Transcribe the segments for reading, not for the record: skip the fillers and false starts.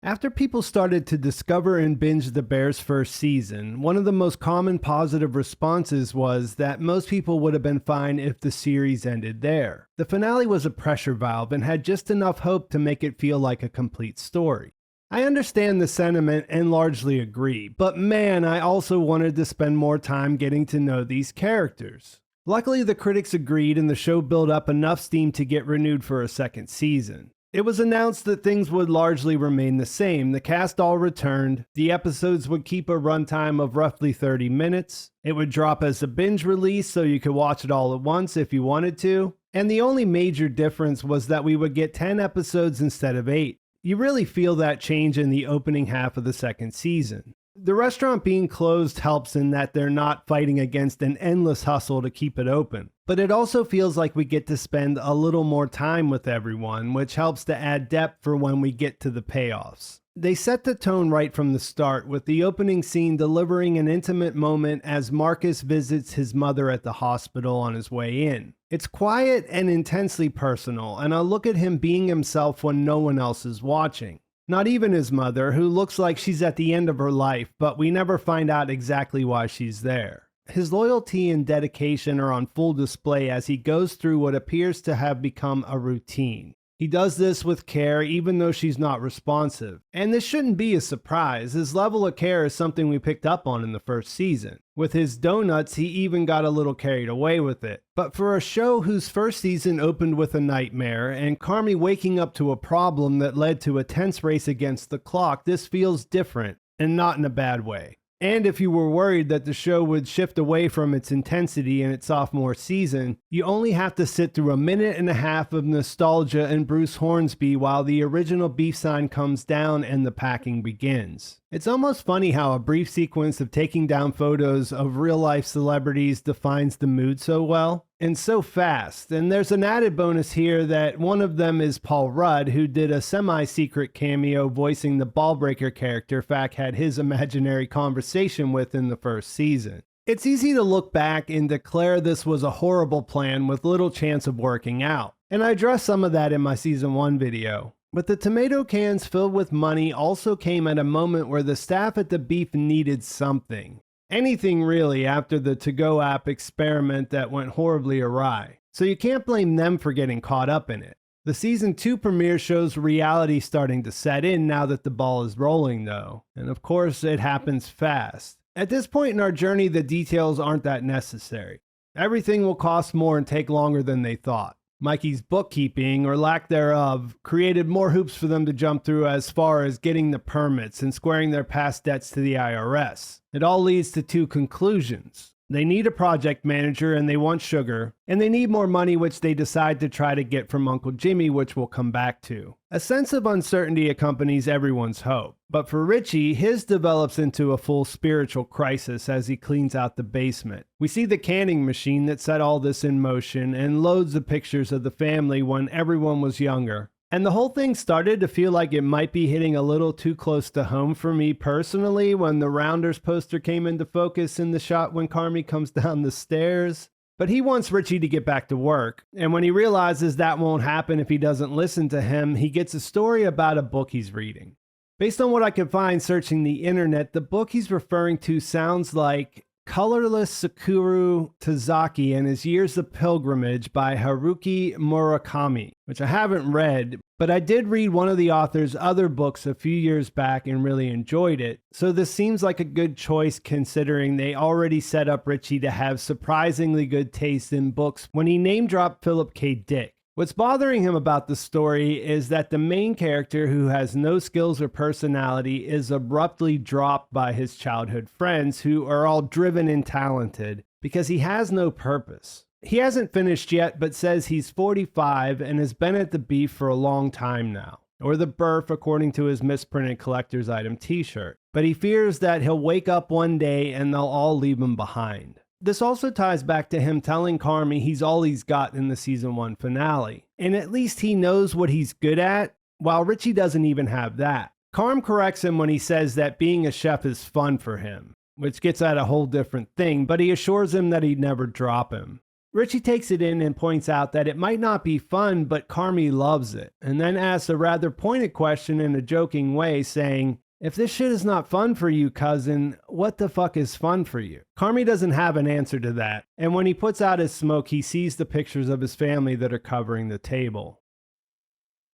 After people started to discover and binge The Bear's first season, one of the most common positive responses was that most people would have been fine if the series ended there. The finale was a pressure valve and had just enough hope to make it feel like a complete story. I understand the sentiment and largely agree, but man, I also wanted to spend more time getting to know these characters. Luckily, the critics agreed and the show built up enough steam to get renewed for a second season. It was announced that things would largely remain the same. The cast all returned. The episodes would keep a runtime of roughly 30 minutes. It would drop as a binge release so you could watch it all at once if you wanted to. And the only major difference was that we would get 10 episodes instead of 8. You really feel that change in the opening half of the second season. The restaurant being closed helps in that they're not fighting against an endless hustle to keep it open. But it also feels like we get to spend a little more time with everyone, which helps to add depth for when we get to the payoffs. They set the tone right from the start, with the opening scene delivering an intimate moment as Marcus visits his mother at the hospital on his way in. It's quiet and intensely personal, and a look at him being himself when no one else is watching. Not even his mother, who looks like she's at the end of her life, but we never find out exactly why she's there. His loyalty and dedication are on full display as he goes through what appears to have become a routine. He does this with care even though she's not responsive. And this shouldn't be a surprise. His level of care is something we picked up on in the first season. With his donuts, he even got a little carried away with it. But for a show whose first season opened with a nightmare and Carmy waking up to a problem that led to a tense race against the clock, this feels different, and not in a bad way. And if you were worried that the show would shift away from its intensity in its sophomore season, you only have to sit through a minute and a half of nostalgia and Bruce Hornsby while the original beef sign comes down and the packing begins. It's almost funny how a brief sequence of taking down photos of real-life celebrities defines the mood so well, and so fast. And there's an added bonus here that one of them is Paul Rudd, who did a semi-secret cameo voicing the Ballbreaker character Fack had his imaginary conversation with in the first season. It's easy to look back and declare this was a horrible plan with little chance of working out, and I addressed some of that in my Season 1 video. But the tomato cans filled with money also came at a moment where the staff at the beef needed something. Anything really after the to-go app experiment that went horribly awry. So you can't blame them for getting caught up in it. The Season 2 premiere shows reality starting to set in now that the ball is rolling though. And of course it happens fast. At this point in our journey, the details aren't that necessary. Everything will cost more and take longer than they thought. Mikey's bookkeeping, or lack thereof, created more hoops for them to jump through as far as getting the permits and squaring their past debts to the IRS. It all leads to two conclusions. They need a project manager and they want sugar, and they need more money, which they decide to try to get from Uncle Jimmy, which we'll come back to. A sense of uncertainty accompanies everyone's hope, but for Richie, his develops into a full spiritual crisis as he cleans out the basement. We see the canning machine that set all this in motion and loads of pictures of the family when everyone was younger. And the whole thing started to feel like it might be hitting a little too close to home for me personally when the Rounders poster came into focus in the shot when Carmy comes down the stairs. But he wants Richie to get back to work, and when he realizes that won't happen if he doesn't listen to him, he gets a story about a book he's reading. Based on what I could find searching the internet, the book he's referring to sounds like Colorless Sakura Tazaki and His Years of Pilgrimage by Haruki Murakami, which I haven't read, but I did read one of the author's other books a few years back and really enjoyed it, so this seems like a good choice considering they already set up Richie to have surprisingly good taste in books when he name-dropped Philip K. Dick. What's bothering him about the story is that the main character, who has no skills or personality, is abruptly dropped by his childhood friends who are all driven and talented because he has no purpose. He hasn't finished yet, but says he's 45 and has been at the beef for a long time now, or the Burf according to his misprinted collector's item t-shirt. But he fears that he'll wake up one day and they'll all leave him behind. This also ties back to him telling Carmy he's all he's got in the Season 1 finale, and at least he knows what he's good at, while Richie doesn't even have that. Carm corrects him when he says that being a chef is fun for him, which gets at a whole different thing, but he assures him that he'd never drop him. Richie takes it in and points out that it might not be fun, but Carmy loves it, and then asks a rather pointed question in a joking way, saying, "If this shit is not fun for you, cousin, what the fuck is fun for you?" Carmy doesn't have an answer to that, and when he puts out his smoke, he sees the pictures of his family that are covering the table.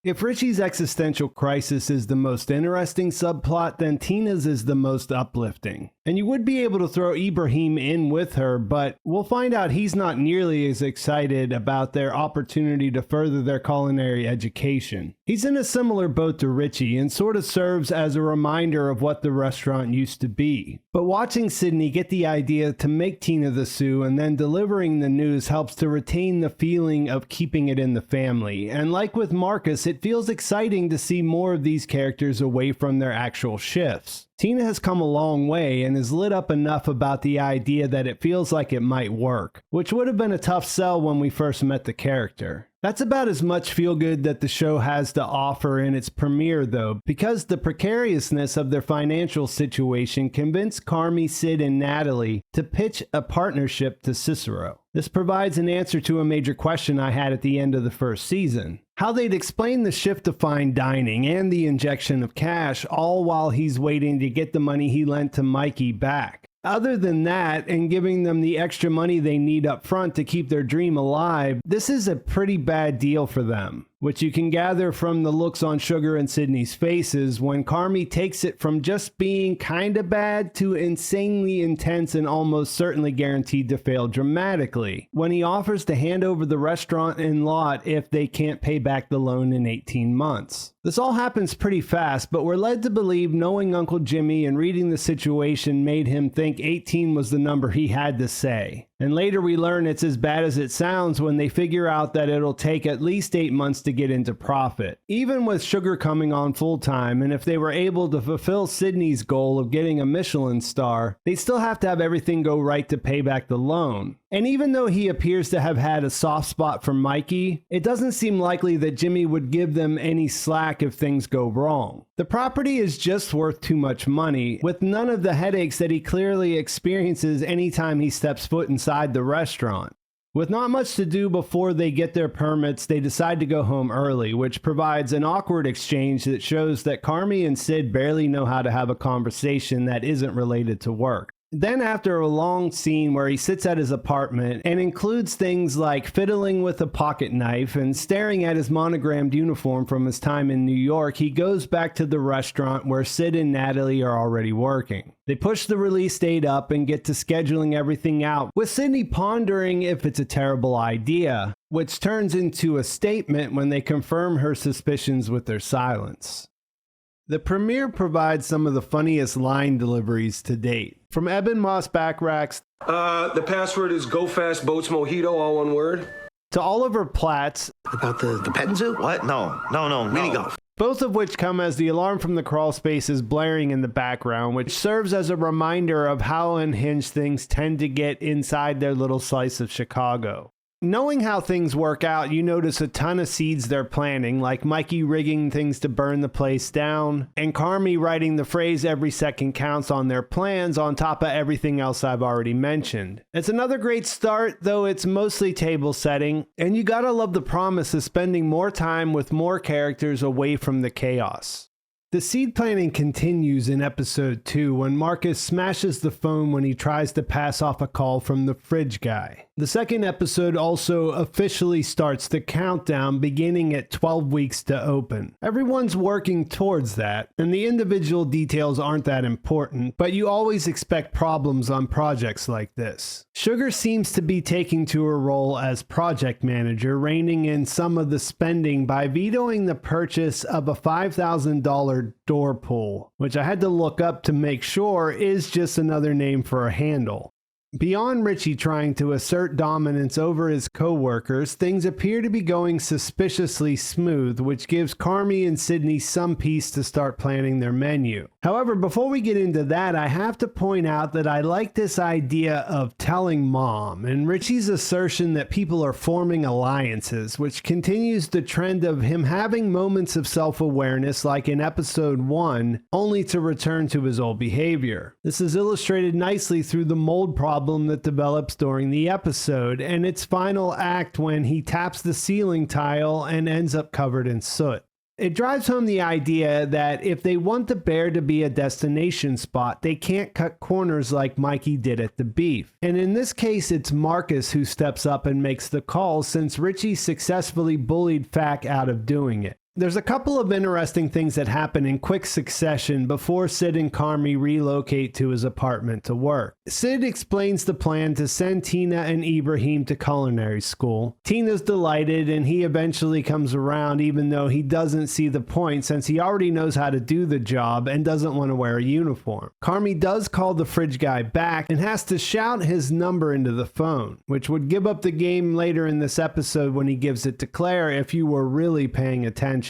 If Richie's existential crisis is the most interesting subplot, then Tina's is the most uplifting. And you would be able to throw Ibrahim in with her, but we'll find out he's not nearly as excited about their opportunity to further their culinary education. He's in a similar boat to Richie and sort of serves as a reminder of what the restaurant used to be. But watching Sydney get the idea to make Tina the Sioux and then delivering the news helps to retain the feeling of keeping it in the family. And like with Marcus, it feels exciting to see more of these characters away from their actual shifts. Tina has come a long way and is lit up enough about the idea that it feels like it might work, which would have been a tough sell when we first met the character. That's about as much feel-good that the show has to offer in its premiere, though, because the precariousness of their financial situation convinced Carmy, Sid, and Natalie to pitch a partnership to Cicero. This provides an answer to a major question I had at the end of the first season: how they'd explain the shift to fine dining and the injection of cash, all while he's waiting to get the money he lent to Mikey back. Other than that, and giving them the extra money they need up front to keep their dream alive, this is a pretty bad deal for them, which you can gather from the looks on Sugar and Sydney's faces when Carmy takes it from just being kinda bad to insanely intense and almost certainly guaranteed to fail dramatically when he offers to hand over the restaurant and lot if they can't pay back the loan in 18 months. This all happens pretty fast, but we're led to believe knowing Uncle Jimmy and reading the situation made him think 18 was the number he had to say. And later we learn it's as bad as it sounds when they figure out that it'll take at least 8 months to get into profit. Even with Sugar coming on full time, and if they were able to fulfill Sydney's goal of getting a Michelin star, they still have to have everything go right to pay back the loan. And even though he appears to have had a soft spot for Mikey, it doesn't seem likely that Jimmy would give them any slack if things go wrong. The property is just worth too much money, with none of the headaches that he clearly experiences anytime he steps foot inside the restaurant. With not much to do before they get their permits, they decide to go home early, which provides an awkward exchange that shows that Carmy and Sid barely know how to have a conversation that isn't related to work. Then after a long scene where he sits at his apartment and includes things like fiddling with a pocket knife and staring at his monogrammed uniform from his time in New York, he goes back to the restaurant where Sid and Natalie are already working. They push the release date up and get to scheduling everything out, with Sydney pondering if it's a terrible idea, which turns into a statement when they confirm her suspicions with their silence. The premiere provides some of the funniest line deliveries to date. From Ebon Moss-Bachrach's the password is Go Fast Boats Mojito, all one word. To Oliver Platt's About the petting zoo? What? No. Mini golf. both of which come as the alarm from the crawl space is blaring in the background, which serves as a reminder of how unhinged things tend to get inside their little slice of Chicago. Knowing how things work out, you notice a ton of seeds they're planting, like Mikey rigging things to burn the place down, and Carmy writing the phrase "every second counts" on their plans on top of everything else I've already mentioned. It's another great start, though it's mostly table setting, and you gotta love the promise of spending more time with more characters away from the chaos. The seed planting continues in episode 2 when Marcus smashes the phone when he tries to pass off a call from the fridge guy. The second episode also officially starts the countdown beginning at 12 weeks to open. Everyone's working towards that, and the individual details aren't that important, but you always expect problems on projects like this. Sugar seems to be taking to her role as project manager, reining in some of the spending by vetoing the purchase of a $5,000 door pull, which I had to look up to make sure is just another name for a handle. Beyond Richie trying to assert dominance over his co-workers, things appear to be going suspiciously smooth, which gives Carmy and Sydney some peace to start planning their menu. However, before we get into that, I have to point out that I like this idea of telling mom, and Richie's assertion that people are forming alliances, which continues the trend of him having moments of self-awareness like in episode 1, only to return to his old behavior. This is illustrated nicely through the mold problem problem that develops during the episode, and its final act when he taps the ceiling tile and ends up covered in soot. It drives home the idea that if they want the bear to be a destination spot, they can't cut corners like Mikey did at the beef. And in this case, it's Marcus who steps up and makes the call since Richie successfully bullied Fack out of doing it. There's a couple of interesting things that happen in quick succession before Sid and Carmy relocate to his apartment to work. Sid explains the plan to send Tina and Ibrahim to culinary school. Tina's delighted and he eventually comes around even though he doesn't see the point since he already knows how to do the job and doesn't want to wear a uniform. Carmy does call the fridge guy back and has to shout his number into the phone, which would give up the game later in this episode when he gives it to Claire if you were really paying attention.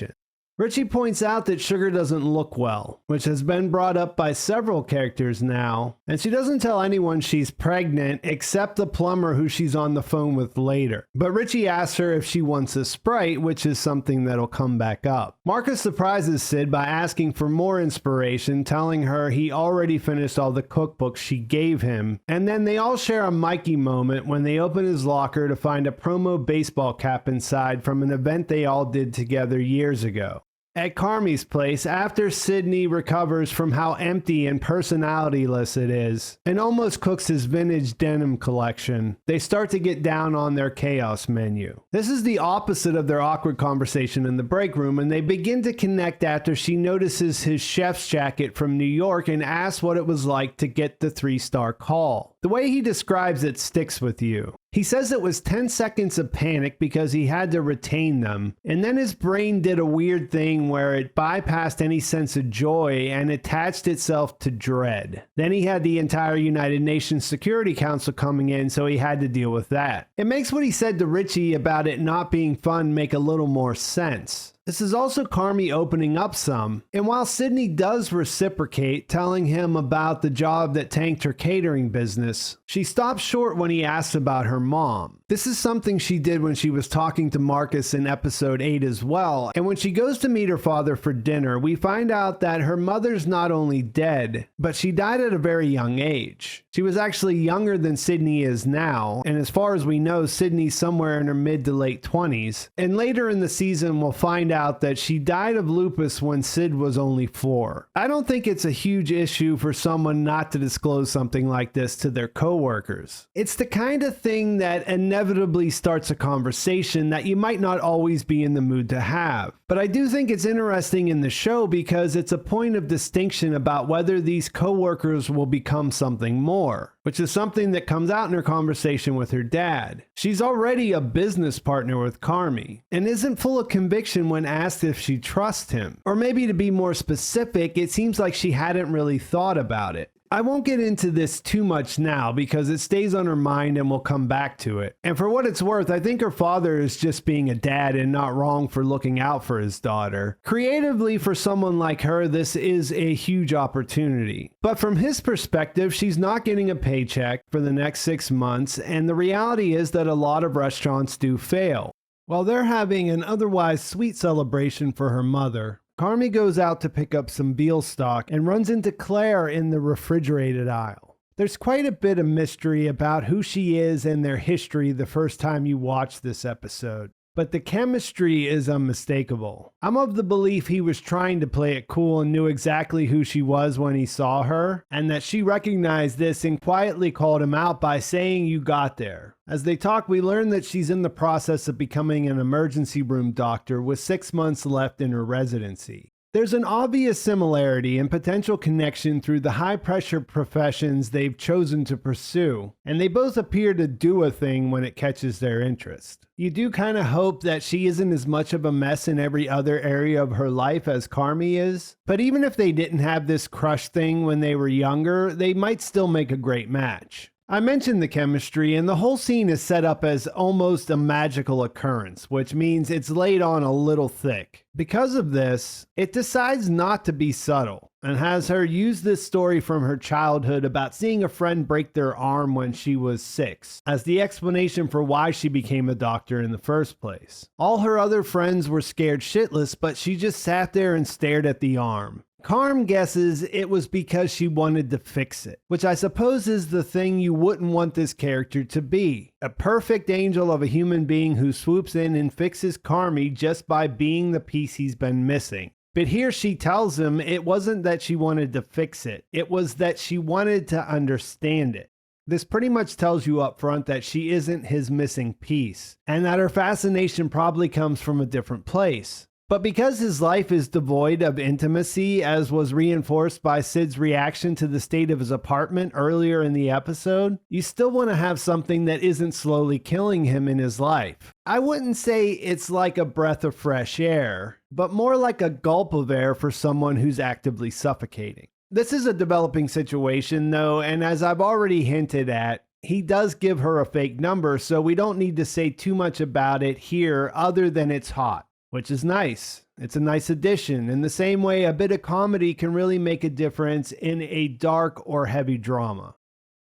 Richie points out that Sugar doesn't look well, which has been brought up by several characters now, and she doesn't tell anyone she's pregnant except the plumber who she's on the phone with later. But Richie asks her if she wants a Sprite, which is something that'll come back up. Marcus surprises Sid by asking for more inspiration, telling her he already finished all the cookbooks she gave him, and then they all share a Mikey moment when they open his locker to find a promo baseball cap inside from an event they all did together years ago. At Carmy's place, after Sydney recovers from how empty and personality-less it is, and almost cooks his vintage denim collection, they start to get down on their chaos menu. This is the opposite of their awkward conversation in the break room, and they begin to connect after she notices his chef's jacket from New York and asks what it was like to get the 3-star call. The way he describes it sticks with you. He says it was 10 seconds of panic because he had to retain them, and then his brain did a weird thing where it bypassed any sense of joy and attached itself to dread. Then he had the entire United Nations Security Council coming in, so he had to deal with that. It makes what he said to Richie about it not being fun make a little more sense. This is also Carmy opening up some, and while Sydney does reciprocate, telling him about the job that tanked her catering business, she stops short when he asks about her mom. This is something she did when she was talking to Marcus in episode 8 as well, and when she goes to meet her father for dinner, we find out that her mother's not only dead, but she died at a very young age. She was actually younger than Sydney is now, and as far as we know, Sydney's somewhere in her mid to late 20s, and later in the season we'll find out that she died of lupus when Sid was only 4. I don't think it's a huge issue for someone not to disclose something like this to their coworkers. It's the kind of thing that inevitably starts a conversation that you might not always be in the mood to have. But I do think it's interesting in the show because it's a point of distinction about whether these coworkers will become something more, which is something that comes out in her conversation with her dad. She's already a business partner with Carmy and isn't full of conviction when asked if she trusts him. Or maybe to be more specific, it seems like she hadn't really thought about it. I won't get into this too much now because it stays on her mind and we'll come back to it. And for what it's worth, I think her father is just being a dad and not wrong for looking out for his daughter. Creatively, for someone like her, this is a huge opportunity. But from his perspective, she's not getting a paycheck for the next 6 months, and the reality is that a lot of restaurants do fail. While they're having an otherwise sweet celebration for her mother, Carmy goes out to pick up some veal stock and runs into Claire in the refrigerated aisle. There's quite a bit of mystery about who she is and their history the first time you watch this episode, but the chemistry is unmistakable. I'm of the belief he was trying to play it cool and knew exactly who she was when he saw her, and that she recognized this and quietly called him out by saying, "You got there." As they talk, we learn that she's in the process of becoming an emergency room doctor with 6 months left in her residency. There's an obvious similarity and potential connection through the high-pressure professions they've chosen to pursue, and they both appear to do a thing when it catches their interest. You do kind of hope that she isn't as much of a mess in every other area of her life as Carmy is, but even if they didn't have this crush thing when they were younger, they might still make a great match. I mentioned the chemistry, and the whole scene is set up as almost a magical occurrence, which means it's laid on a little thick. Because of this, it decides not to be subtle, and has her use this story from her childhood about seeing a friend break their arm when she was 6, as the explanation for why she became a doctor in the first place. All her other friends were scared shitless, but she just sat there and stared at the arm. Carm guesses it was because she wanted to fix it, which I suppose is the thing you wouldn't want this character to be. A perfect angel of a human being who swoops in and fixes Carmy just by being the piece he's been missing. But here she tells him it wasn't that she wanted to fix it, it was that she wanted to understand it. This pretty much tells you up front that she isn't his missing piece, and that her fascination probably comes from a different place. But because his life is devoid of intimacy, as was reinforced by Sid's reaction to the state of his apartment earlier in the episode, you still want to have something that isn't slowly killing him in his life. I wouldn't say it's like a breath of fresh air, but more like a gulp of air for someone who's actively suffocating. This is a developing situation though, and as I've already hinted at, he does give her a fake number, so we don't need to say too much about it here other than it's hot. Which is nice. It's a nice addition. In the same way, a bit of comedy can really make a difference in a dark or heavy drama.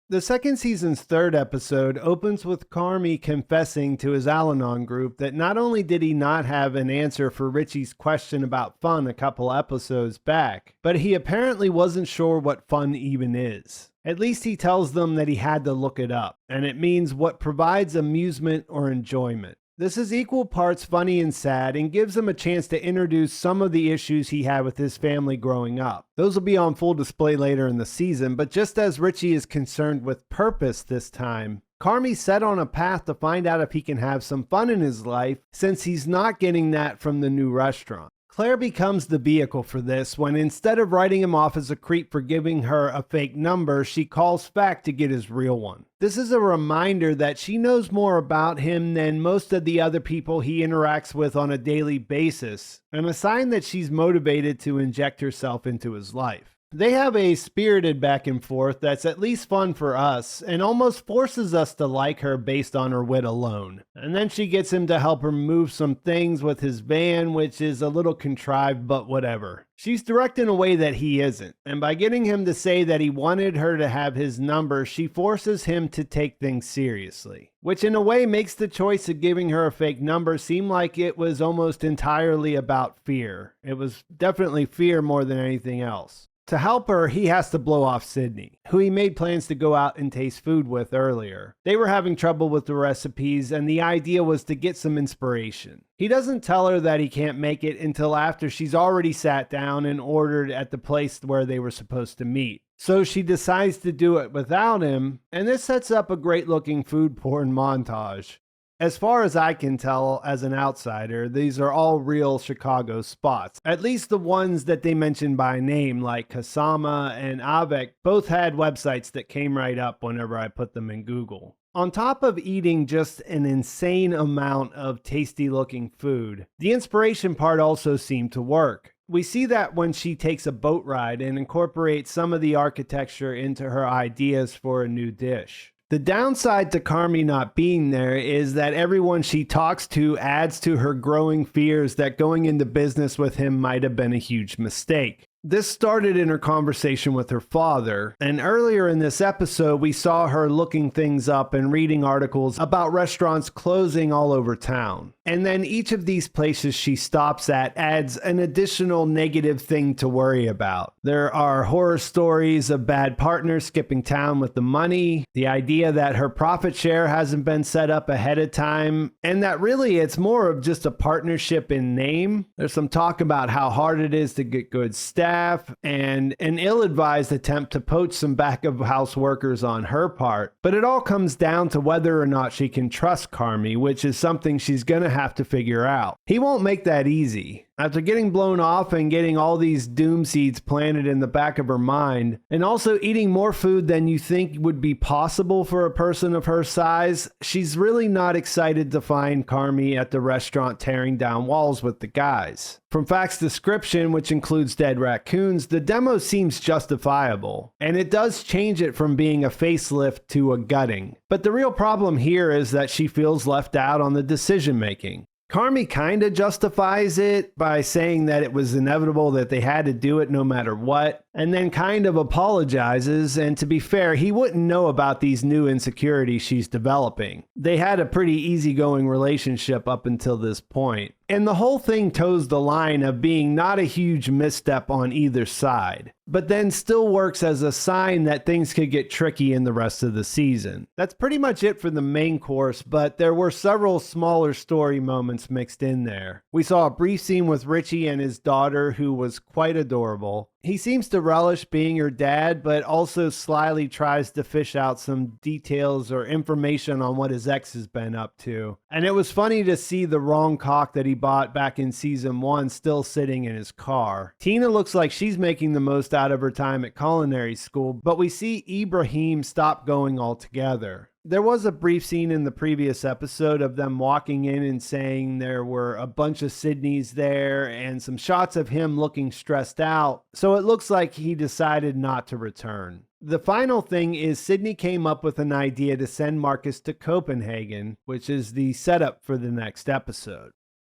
The second season's third episode opens with Carmy confessing to his Al-Anon group that not only did he not have an answer for Richie's question about fun a couple episodes back, but he apparently wasn't sure what fun even is. At least he tells them that he had to look it up, and it means what provides amusement or enjoyment. This is equal parts funny and sad and gives him a chance to introduce some of the issues he had with his family growing up. Those will be on full display later in the season, but just as Richie is concerned with purpose this time, Carmy's set on a path to find out if he can have some fun in his life since he's not getting that from the new restaurant. Claire becomes the vehicle for this when instead of writing him off as a creep for giving her a fake number, she calls back to get his real one. This is a reminder that she knows more about him than most of the other people he interacts with on a daily basis, and a sign that she's motivated to inject herself into his life. They have a spirited back and forth that's at least fun for us and almost forces us to like her based on her wit alone. And then she gets him to help her move some things with his van, which is a little contrived, but whatever. She's direct in a way that he isn't, and by getting him to say that he wanted her to have his number, she forces him to take things seriously, which in a way makes the choice of giving her a fake number seem like it was almost entirely about fear. It was definitely fear more than anything else. To help her, he has to blow off Sydney, who he made plans to go out and taste food with earlier. They were having trouble with the recipes, and the idea was to get some inspiration. He doesn't tell her that he can't make it until after she's already sat down and ordered at the place where they were supposed to meet. So she decides to do it without him, and this sets up a great-looking food porn montage. As far as I can tell as an outsider, these are all real Chicago spots. At least the ones that they mentioned by name, like Kasama and Avec, both had websites that came right up whenever I put them in Google. On top of eating just an insane amount of tasty looking food, the inspiration part also seemed to work. We see that when she takes a boat ride and incorporates some of the architecture into her ideas for a new dish. The downside to Carmy not being there is that everyone she talks to adds to her growing fears that going into business with him might have been a huge mistake. This started in her conversation with her father, and earlier in this episode we saw her looking things up and reading articles about restaurants closing all over town. And then each of these places she stops at adds an additional negative thing to worry about. There are horror stories of bad partners skipping town with the money, the idea that her profit share hasn't been set up ahead of time, and that really it's more of just a partnership in name. There's some talk about how hard it is to get good staff, and an ill-advised attempt to poach some back-of-house workers on her part. But it all comes down to whether or not she can trust Carmy, which is something she's going to have to figure out. He won't make that easy. After getting blown off and getting all these doom seeds planted in the back of her mind, and also eating more food than you think would be possible for a person of her size, she's really not excited to find Carmy at the restaurant tearing down walls with the guys. From Fact's description, which includes dead raccoons, the demo seems justifiable, and it does change it from being a facelift to a gutting. But the real problem here is that she feels left out on the decision making. Carmy kind of justifies it by saying that it was inevitable that they had to do it no matter what, and then kind of apologizes, and to be fair, he wouldn't know about these new insecurities she's developing. They had a pretty easygoing relationship up until this point. And the whole thing toes the line of being not a huge misstep on either side, but then still works as a sign that things could get tricky in the rest of the season. That's pretty much it for the main course, but there were several smaller story moments mixed in there. We saw a brief scene with Richie and his daughter, who was quite adorable. He seems to relish being her dad, but also slyly tries to fish out some details or information on what his ex has been up to. And it was funny to see the wrong cock that he bought back in season 1 still sitting in his car. Tina looks like she's making the most out of her time at culinary school, but we see Ibrahim stop going altogether. There was a brief scene in the previous episode of them walking in and saying there were a bunch of Sydneys there and some shots of him looking stressed out, so it looks like he decided not to return. The final thing is Sydney came up with an idea to send Marcus to Copenhagen, which is the setup for the next episode.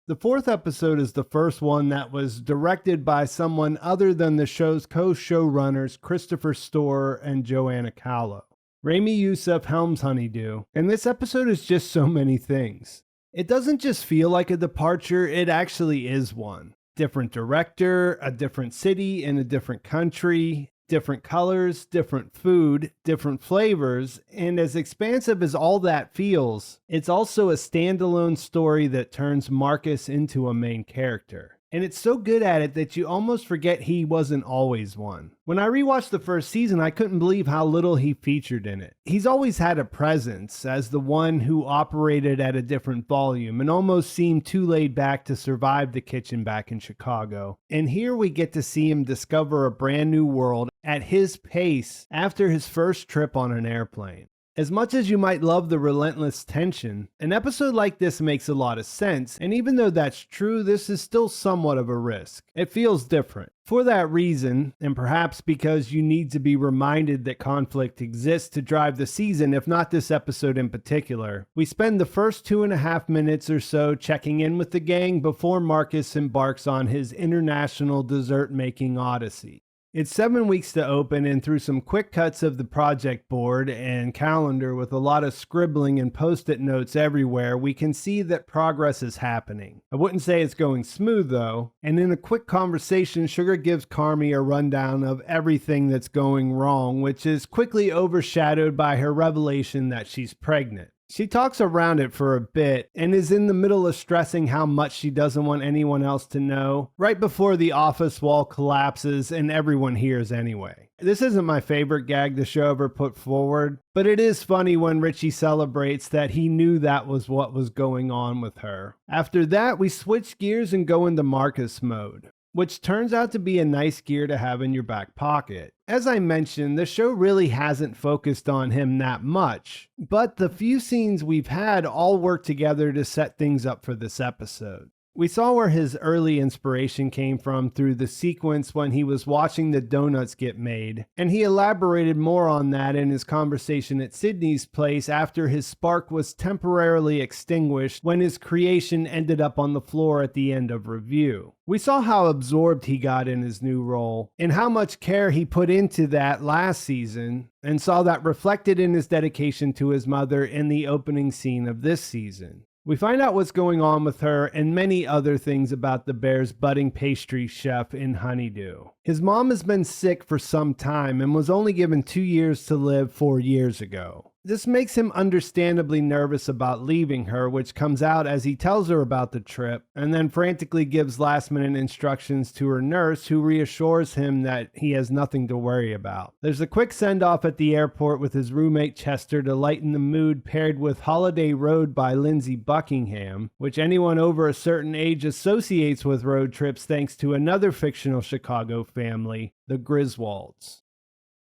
The 4th episode is the first one that was directed by someone other than the show's co-showrunners Christopher Storer and Joanna Callow. Rami Youssef helms Honeydew, and this episode is just so many things. It doesn't just feel like a departure, it actually is one. Different director, a different city in a different country, different colors, different food, different flavors, and as expansive as all that feels, it's also a standalone story that turns Marcus into a main character. And it's so good at it that you almost forget he wasn't always one. When I rewatched the first season, I couldn't believe how little he featured in it. He's always had a presence as the one who operated at a different volume and almost seemed too laid back to survive the kitchen back in Chicago. And here we get to see him discover a brand new world at his pace after his first trip on an airplane. As much as you might love the relentless tension, an episode like this makes a lot of sense, and even though that's true, this is still somewhat of a risk. It feels different. For that reason, and perhaps because you need to be reminded that conflict exists to drive the season, if not this episode in particular, we spend the first 2.5 minutes or so checking in with the gang before Marcus embarks on his international dessert-making odyssey. It's 7 weeks to open, and through some quick cuts of the project board and calendar with a lot of scribbling and post-it notes everywhere, we can see that progress is happening. I wouldn't say it's going smooth though, and in a quick conversation, Sugar gives Carmy a rundown of everything that's going wrong, which is quickly overshadowed by her revelation that she's pregnant. She talks around it for a bit and is in the middle of stressing how much she doesn't want anyone else to know, right before the office wall collapses and everyone hears anyway. This isn't my favorite gag the show ever put forward, but it is funny when Richie celebrates that he knew that was what was going on with her. After that, we switch gears and go into Marcus mode, which turns out to be a nice gear to have in your back pocket. As I mentioned, the show really hasn't focused on him that much, but the few scenes we've had all work together to set things up for this episode. We saw where his early inspiration came from through the sequence when he was watching the donuts get made, and he elaborated more on that in his conversation at Sydney's place after his spark was temporarily extinguished when his creation ended up on the floor at the end of review. We saw how absorbed he got in his new role and how much care he put into that last season, and saw that reflected in his dedication to his mother in the opening scene of this season. We find out what's going on with her and many other things about the Bear's budding pastry chef in Honeydew. His mom has been sick for some time and was only given 2 years to live 4 years ago. This makes him understandably nervous about leaving her, which comes out as he tells her about the trip and then frantically gives last-minute instructions to her nurse, who reassures him that he has nothing to worry about. There's a quick send-off at the airport with his roommate Chester to lighten the mood, paired with Holiday Road by Lindsey Buckingham, which anyone over a certain age associates with road trips thanks to another fictional Chicago family, the Griswolds.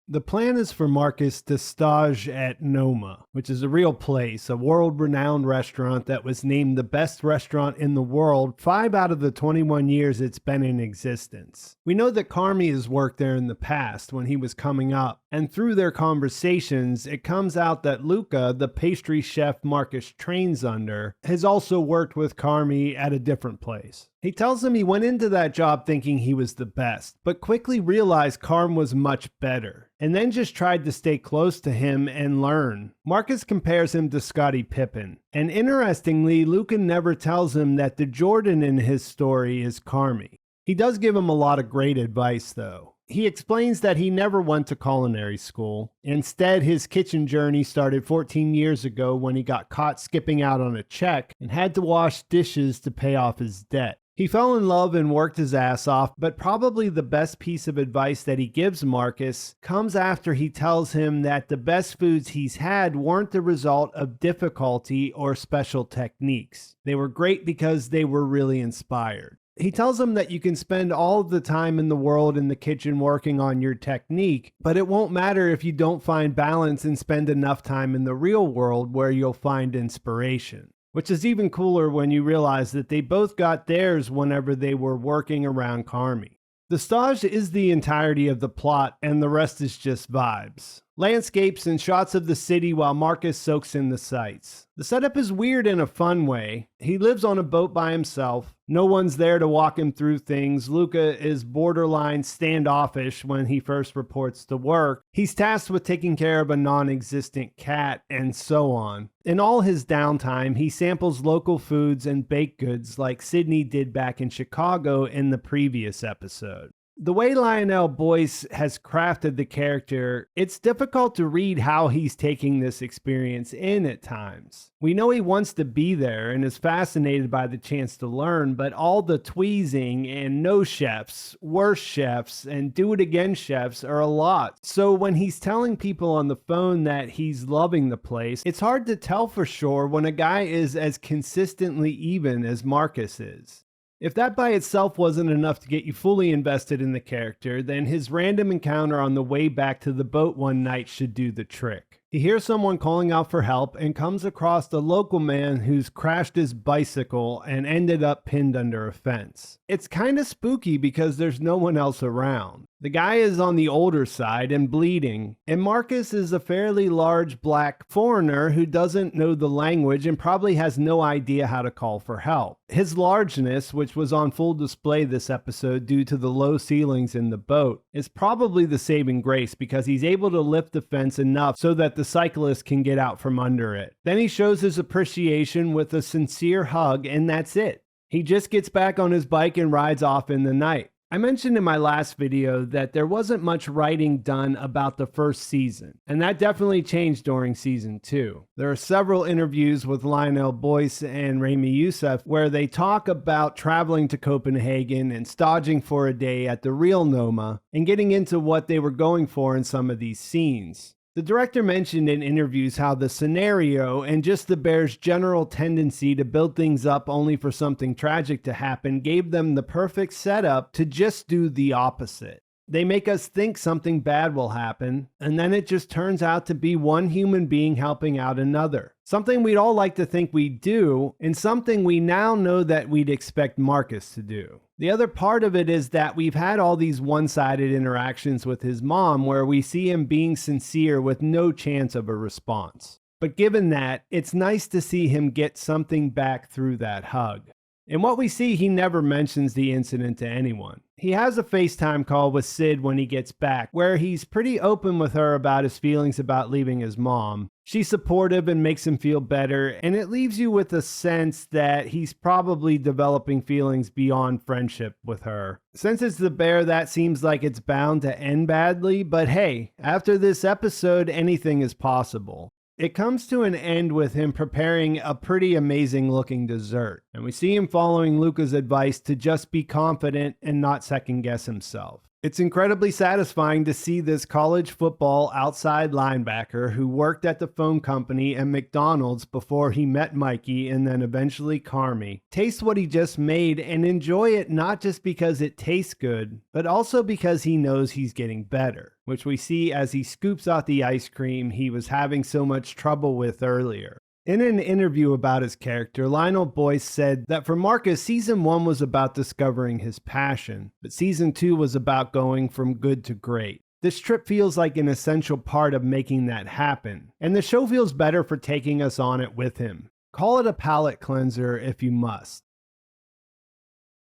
The plan is for Marcus to stage at Noma, which is a real place, a world-renowned restaurant that was named the best restaurant in the world 5 out of the 21 years it's been in existence. We know that Carmy has worked there in the past when he was coming up, and through their conversations, it comes out that Luca, the pastry chef Marcus trains under, has also worked with Carmy at a different place. He tells him he went into that job thinking he was the best, but quickly realized Carm was much better, and then just tried to stay close to him and learn. Marcus compares him to Scottie Pippen, and interestingly, Luca never tells him that the Jordan in his story is Carmy. He does give him a lot of great advice, though. He explains that he never went to culinary school. Instead, his kitchen journey started 14 years ago when he got caught skipping out on a check and had to wash dishes to pay off his debt. He fell in love and worked his ass off, but probably the best piece of advice that he gives Marcus comes after he tells him that the best foods he's had weren't the result of difficulty or special techniques. They were great because they were really inspired. He tells him that you can spend all of the time in the world in the kitchen working on your technique, but it won't matter if you don't find balance and spend enough time in the real world where you'll find inspiration. Which is even cooler when you realize that they both got theirs whenever they were working around Carmy. The stage is the entirety of the plot, and the rest is just vibes. Landscapes and shots of the city while Marcus soaks in the sights. The setup is weird in a fun way. He lives on a boat by himself. No one's there to walk him through things. Luca is borderline standoffish when he first reports to work. He's tasked with taking care of a non-existent cat, and so on. In all his downtime, he samples local foods and baked goods like Sydney did back in Chicago in the previous episode. The way Lionel Boyce has crafted the character, it's difficult to read how he's taking this experience in at times. We know he wants to be there and is fascinated by the chance to learn, but all the tweezing and no chefs, worse chefs, and do it again chefs are a lot. So when he's telling people on the phone that he's loving the place, it's hard to tell for sure when a guy is as consistently even as Marcus is. If that by itself wasn't enough to get you fully invested in the character, then his random encounter on the way back to the boat one night should do the trick. He hears someone calling out for help and comes across a local man who's crashed his bicycle and ended up pinned under a fence. It's kind of spooky because there's no one else around. The guy is on the older side and bleeding, and Marcus is a fairly large black foreigner who doesn't know the language and probably has no idea how to call for help. His largeness, which was on full display this episode due to the low ceilings in the boat, is probably the saving grace because he's able to lift the fence enough so that the cyclist can get out from under it. Then he shows his appreciation with a sincere hug, and that's it. He just gets back on his bike and rides off in the night. I mentioned in my last video that there wasn't much writing done about the first season, and that definitely changed during season 2. There are several interviews with Lionel Boyce and Rami Youssef where they talk about traveling to Copenhagen and staging for a day at the real Noma and getting into what they were going for in some of these scenes. The director mentioned in interviews how the scenario and just the Bears' general tendency to build things up only for something tragic to happen gave them the perfect setup to just do the opposite. They make us think something bad will happen, and then it just turns out to be one human being helping out another. Something we'd all like to think we do, and something we now know that we'd expect Marcus to do. The other part of it is that we've had all these one-sided interactions with his mom where we see him being sincere with no chance of a response. But given that, it's nice to see him get something back through that hug. In what we see, he never mentions the incident to anyone. He has a FaceTime call with Sid when he gets back, where he's pretty open with her about his feelings about leaving his mom. She's supportive and makes him feel better, and it leaves you with a sense that he's probably developing feelings beyond friendship with her. Since it's the bear, that seems like it's bound to end badly, but hey, after this episode, anything is possible. It comes to an end with him preparing a pretty amazing looking dessert, and we see him following Luca's advice to just be confident and not second guess himself. It's incredibly satisfying to see this college football outside linebacker who worked at the phone company and McDonald's before he met Mikey and then eventually Carmy taste what he just made and enjoy it not just because it tastes good, but also because he knows he's getting better, which we see as he scoops out the ice cream he was having so much trouble with earlier. In an interview about his character, Lionel Boyce said that for Marcus, season 1 was about discovering his passion, but season 2 was about going from good to great. This trip feels like an essential part of making that happen, and the show feels better for taking us on it with him. Call it a palate cleanser if you must.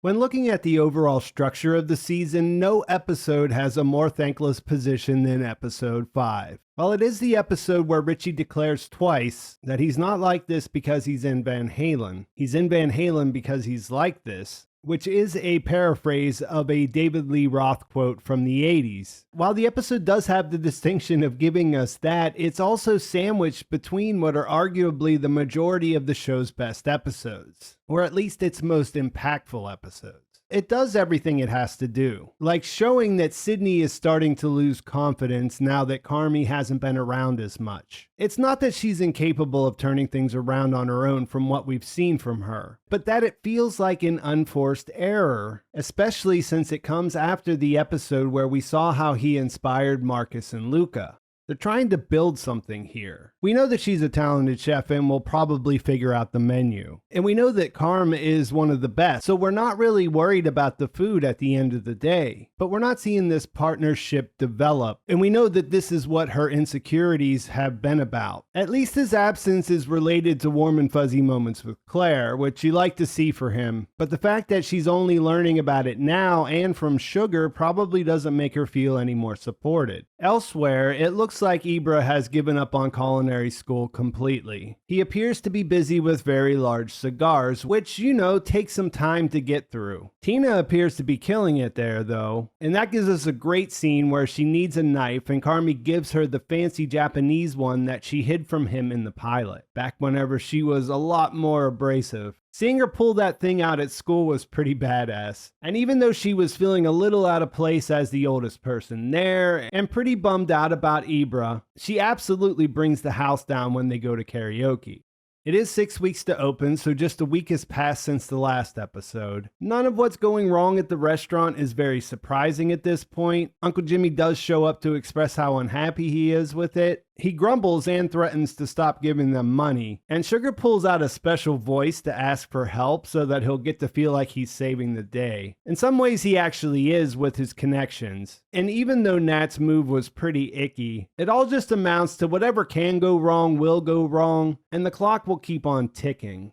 When looking at the overall structure of the season, no episode has a more thankless position than episode 5. While it is the episode where Richie declares twice that he's not like this because he's in Van Halen, he's in Van Halen because he's like this, which is a paraphrase of a David Lee Roth quote from the 80s. While the episode does have the distinction of giving us that, it's also sandwiched between what are arguably the majority of the show's best episodes, or at least its most impactful episodes. It does everything it has to do, like showing that Sydney is starting to lose confidence now that Carmy hasn't been around as much. It's not that she's incapable of turning things around on her own from what we've seen from her, but that it feels like an unforced error, especially since it comes after the episode where we saw how he inspired Marcus and Luca. They're trying to build something here. We know that she's a talented chef and will probably figure out the menu. And we know that Carm is one of the best, so we're not really worried about the food at the end of the day. But we're not seeing this partnership develop, and we know that this is what her insecurities have been about. At least his absence is related to warm and fuzzy moments with Claire, which you like to see for him. But the fact that she's only learning about it now and from Sugar probably doesn't make her feel any more supported. Elsewhere, it looks like Ibra has given up on culinary school completely. He appears to be busy with very large cigars, which, takes some time to get through. Tina appears to be killing it there, though, and that gives us a great scene where she needs a knife and Carmy gives her the fancy Japanese one that she hid from him in the pilot, back whenever she was a lot more abrasive. Seeing her pull that thing out at school was pretty badass. And even though she was feeling a little out of place as the oldest person there and pretty bummed out about Ibra, she absolutely brings the house down when they go to karaoke. It is 6 weeks to open, so just a week has passed since the last episode. None of what's going wrong at the restaurant is very surprising at this point. Uncle Jimmy does show up to express how unhappy he is with it. He grumbles and threatens to stop giving them money, and Sugar pulls out a special voice to ask for help so that he'll get to feel like he's saving the day. In some ways he actually is with his connections, and even though Nat's move was pretty icky, it all just amounts to whatever can go wrong will go wrong, and the clock will keep on ticking.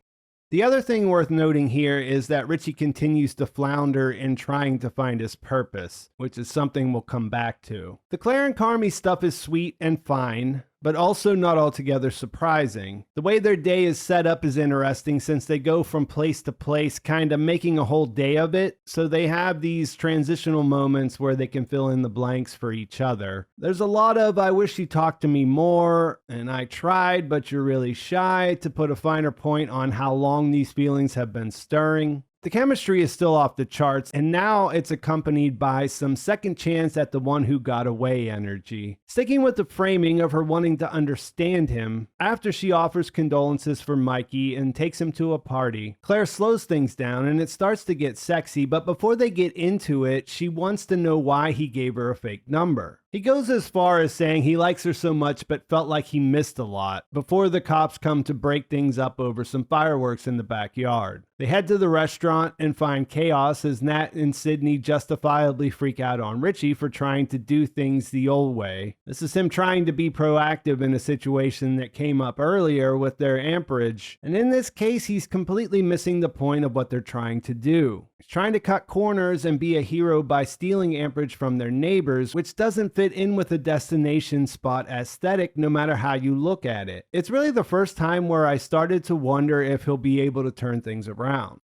The other thing worth noting here is that Richie continues to flounder in trying to find his purpose, which is something we'll come back to. The Claire and Carmy stuff is sweet and fine, but also not altogether surprising. The way their day is set up is interesting since they go from place to place, kind of making a whole day of it, so they have these transitional moments where they can fill in the blanks for each other. There's a lot of "I wish you talked to me more," and "I tried, but you're really shy," to put a finer point on how long these feelings have been stirring. The chemistry is still off the charts, and now it's accompanied by some second chance at the one who got away energy. Sticking with the framing of her wanting to understand him, after she offers condolences for Mikey and takes him to a party, Claire slows things down and it starts to get sexy, but before they get into it, she wants to know why he gave her a fake number. He goes as far as saying he likes her so much but felt like he missed a lot before the cops come to break things up over some fireworks in the backyard. They head to the restaurant and find chaos as Nat and Sydney justifiably freak out on Richie for trying to do things the old way. This is him trying to be proactive in a situation that came up earlier with their amperage, and in this case he's completely missing the point of what they're trying to do. He's trying to cut corners and be a hero by stealing amperage from their neighbors, which doesn't fit in with the destination spot aesthetic no matter how you look at it. It's really the first time where I started to wonder if he'll be able to turn things around.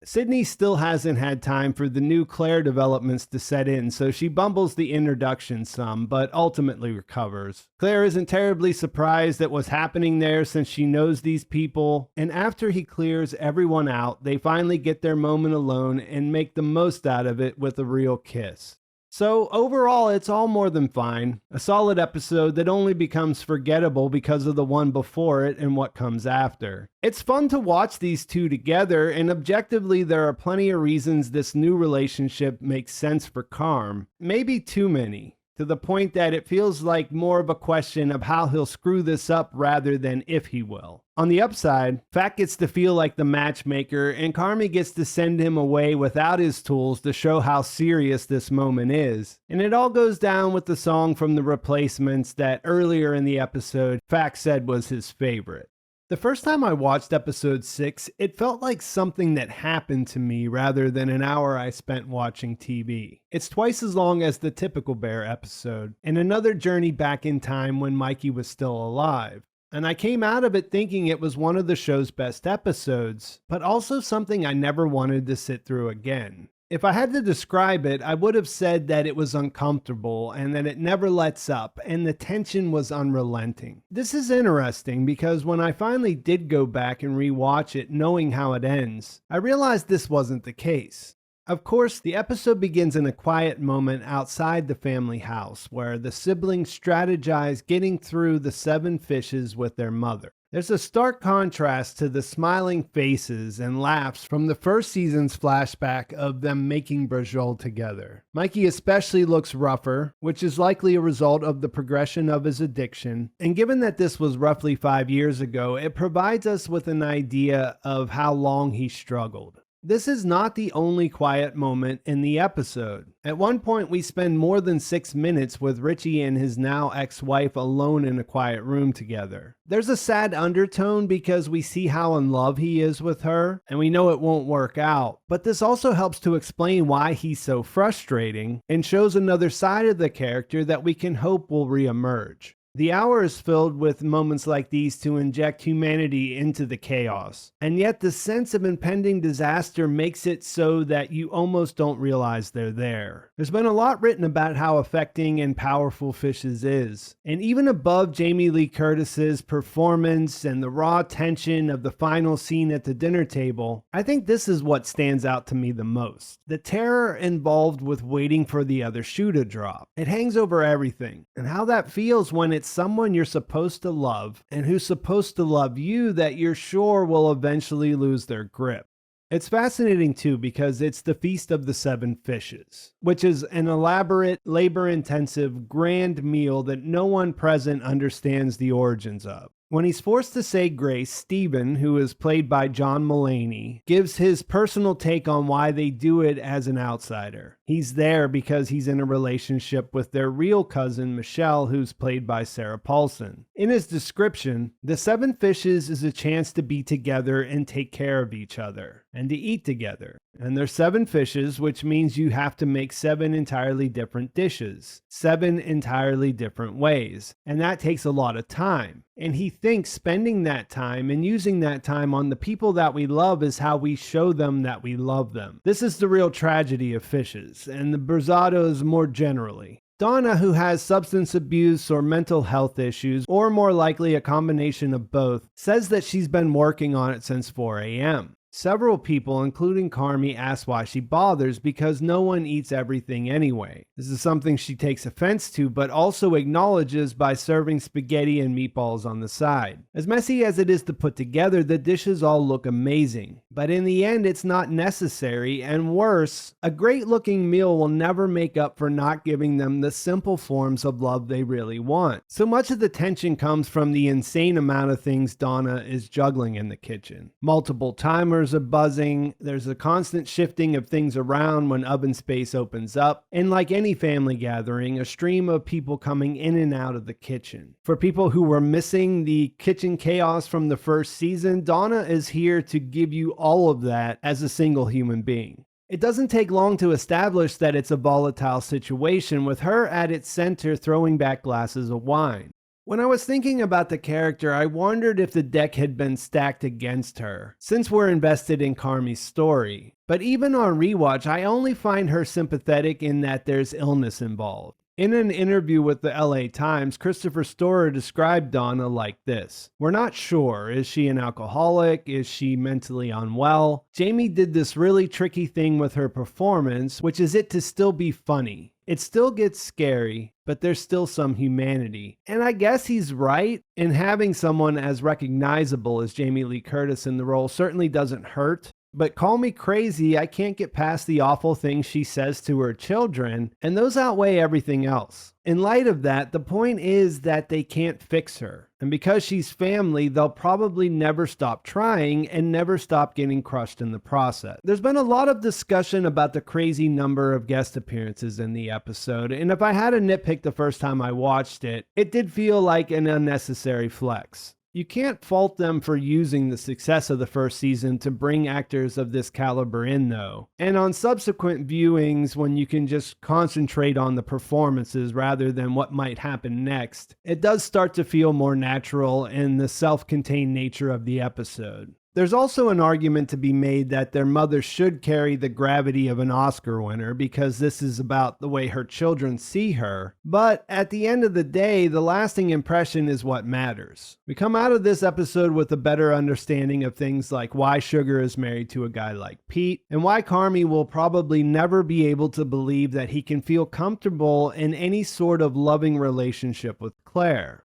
Sydney still hasn't had time for the new Claire developments to set in, so she bumbles the introduction some, but ultimately recovers. Claire isn't terribly surprised at what's happening there since she knows these people, and after he clears everyone out, they finally get their moment alone and make the most out of it with a real kiss. So overall, it's all more than fine. A solid episode that only becomes forgettable because of the one before it and what comes after. It's fun to watch these two together, and objectively there are plenty of reasons this new relationship makes sense for Carm. Maybe too many, to the point that it feels like more of a question of how he'll screw this up rather than if he will. On the upside, Fat gets to feel like the matchmaker, and Carmy gets to send him away without his tools to show how serious this moment is. And it all goes down with the song from The Replacements that earlier in the episode, Fat said was his favorite. The first time I watched episode 6, it felt like something that happened to me rather than an hour I spent watching TV. It's twice as long as the typical Bear episode, and another journey back in time when Mikey was still alive. And I came out of it thinking it was one of the show's best episodes, but also something I never wanted to sit through again. If I had to describe it, I would have said that it was uncomfortable and that it never lets up and the tension was unrelenting. This is interesting because when I finally did go back and rewatch it knowing how it ends, I realized this wasn't the case. Of course, the episode begins in a quiet moment outside the family house where the siblings strategize getting through the 7 fishes with their mother. There's a stark contrast to the smiling faces and laughs from the first season's flashback of them making brajol together. Mikey especially looks rougher, which is likely a result of the progression of his addiction. And given that this was roughly 5 years ago, it provides us with an idea of how long he struggled. This is not the only quiet moment in the episode. At one point, we spend more than 6 minutes with Richie and his now ex-wife alone in a quiet room together. There's a sad undertone because we see how in love he is with her, and we know it won't work out. But this also helps to explain why he's so frustrating and shows another side of the character that we can hope will reemerge. The hour is filled with moments like these to inject humanity into the chaos, and yet the sense of impending disaster makes it so that you almost don't realize they're there. There's been a lot written about how affecting and powerful Fishes is, and even above Jamie Lee Curtis's performance and the raw tension of the final scene at the dinner table, I think this is what stands out to me the most. The terror involved with waiting for the other shoe to drop. It hangs over everything, and how that feels when it's someone you're supposed to love and who's supposed to love you that you're sure will eventually lose their grip. It's fascinating too because it's the Feast of the 7 Fishes, which is an elaborate, labor-intensive, grand meal that no one present understands the origins of. When he's forced to say grace, Stephen, who is played by Jon Mulaney, gives his personal take on why they do it as an outsider. He's there because he's in a relationship with their real cousin, Michelle, who's played by Sarah Paulson. In his description, the 7 fishes is a chance to be together and take care of each other, and to eat together. And there's 7 fishes, which means you have to make 7 entirely different dishes, 7 entirely different ways, and that takes a lot of time. And he thinks spending that time and using that time on the people that we love is how we show them that we love them. This is the real tragedy of Fishes, and the Berzattos more generally. Donna, who has substance abuse or mental health issues, or more likely a combination of both, says that she's been working on it since 4 a.m. Several people, including Carmy, ask why she bothers because no one eats everything anyway. This is something she takes offense to, but also acknowledges by serving spaghetti and meatballs on the side. As messy as it is to put together, the dishes all look amazing. But in the end, it's not necessary, and worse, a great-looking meal will never make up for not giving them the simple forms of love they really want. So much of the tension comes from the insane amount of things Donna is juggling in the kitchen. Multiple timers are buzzing, there's a constant shifting of things around when oven space opens up, and like any family gathering, a stream of people coming in and out of the kitchen. For people who were missing the kitchen chaos from the first season, Donna is here to give you all of that as a single human being. It doesn't take long to establish that it's a volatile situation, with her at its center throwing back glasses of wine. When I was thinking about the character, I wondered if the deck had been stacked against her, since we're invested in Carmy's story. But even on rewatch, I only find her sympathetic in that there's illness involved. In an interview with the LA Times, Christopher Storer described Donna like this: "We're not sure. Is she an alcoholic? Is she mentally unwell? Jamie did this really tricky thing with her performance, which is it to still be funny. It still gets scary, but there's still some humanity." And I guess he's right, and having someone as recognizable as Jamie Lee Curtis in the role certainly doesn't hurt. But call me crazy, I can't get past the awful things she says to her children, and those outweigh everything else. In light of that, the point is that they can't fix her. And because she's family, they'll probably never stop trying and never stop getting crushed in the process. There's been a lot of discussion about the crazy number of guest appearances in the episode, and if I had to nitpick the first time I watched it, it did feel like an unnecessary flex. You can't fault them for using the success of the first season to bring actors of this caliber in, though. And on subsequent viewings, when you can just concentrate on the performances rather than what might happen next, it does start to feel more natural in the self-contained nature of the episode. There's also an argument to be made that their mother should carry the gravity of an Oscar winner because this is about the way her children see her. But at the end of the day, the lasting impression is what matters. We come out of this episode with a better understanding of things like why Sugar is married to a guy like Pete, and why Carmy will probably never be able to believe that he can feel comfortable in any sort of loving relationship with Claire.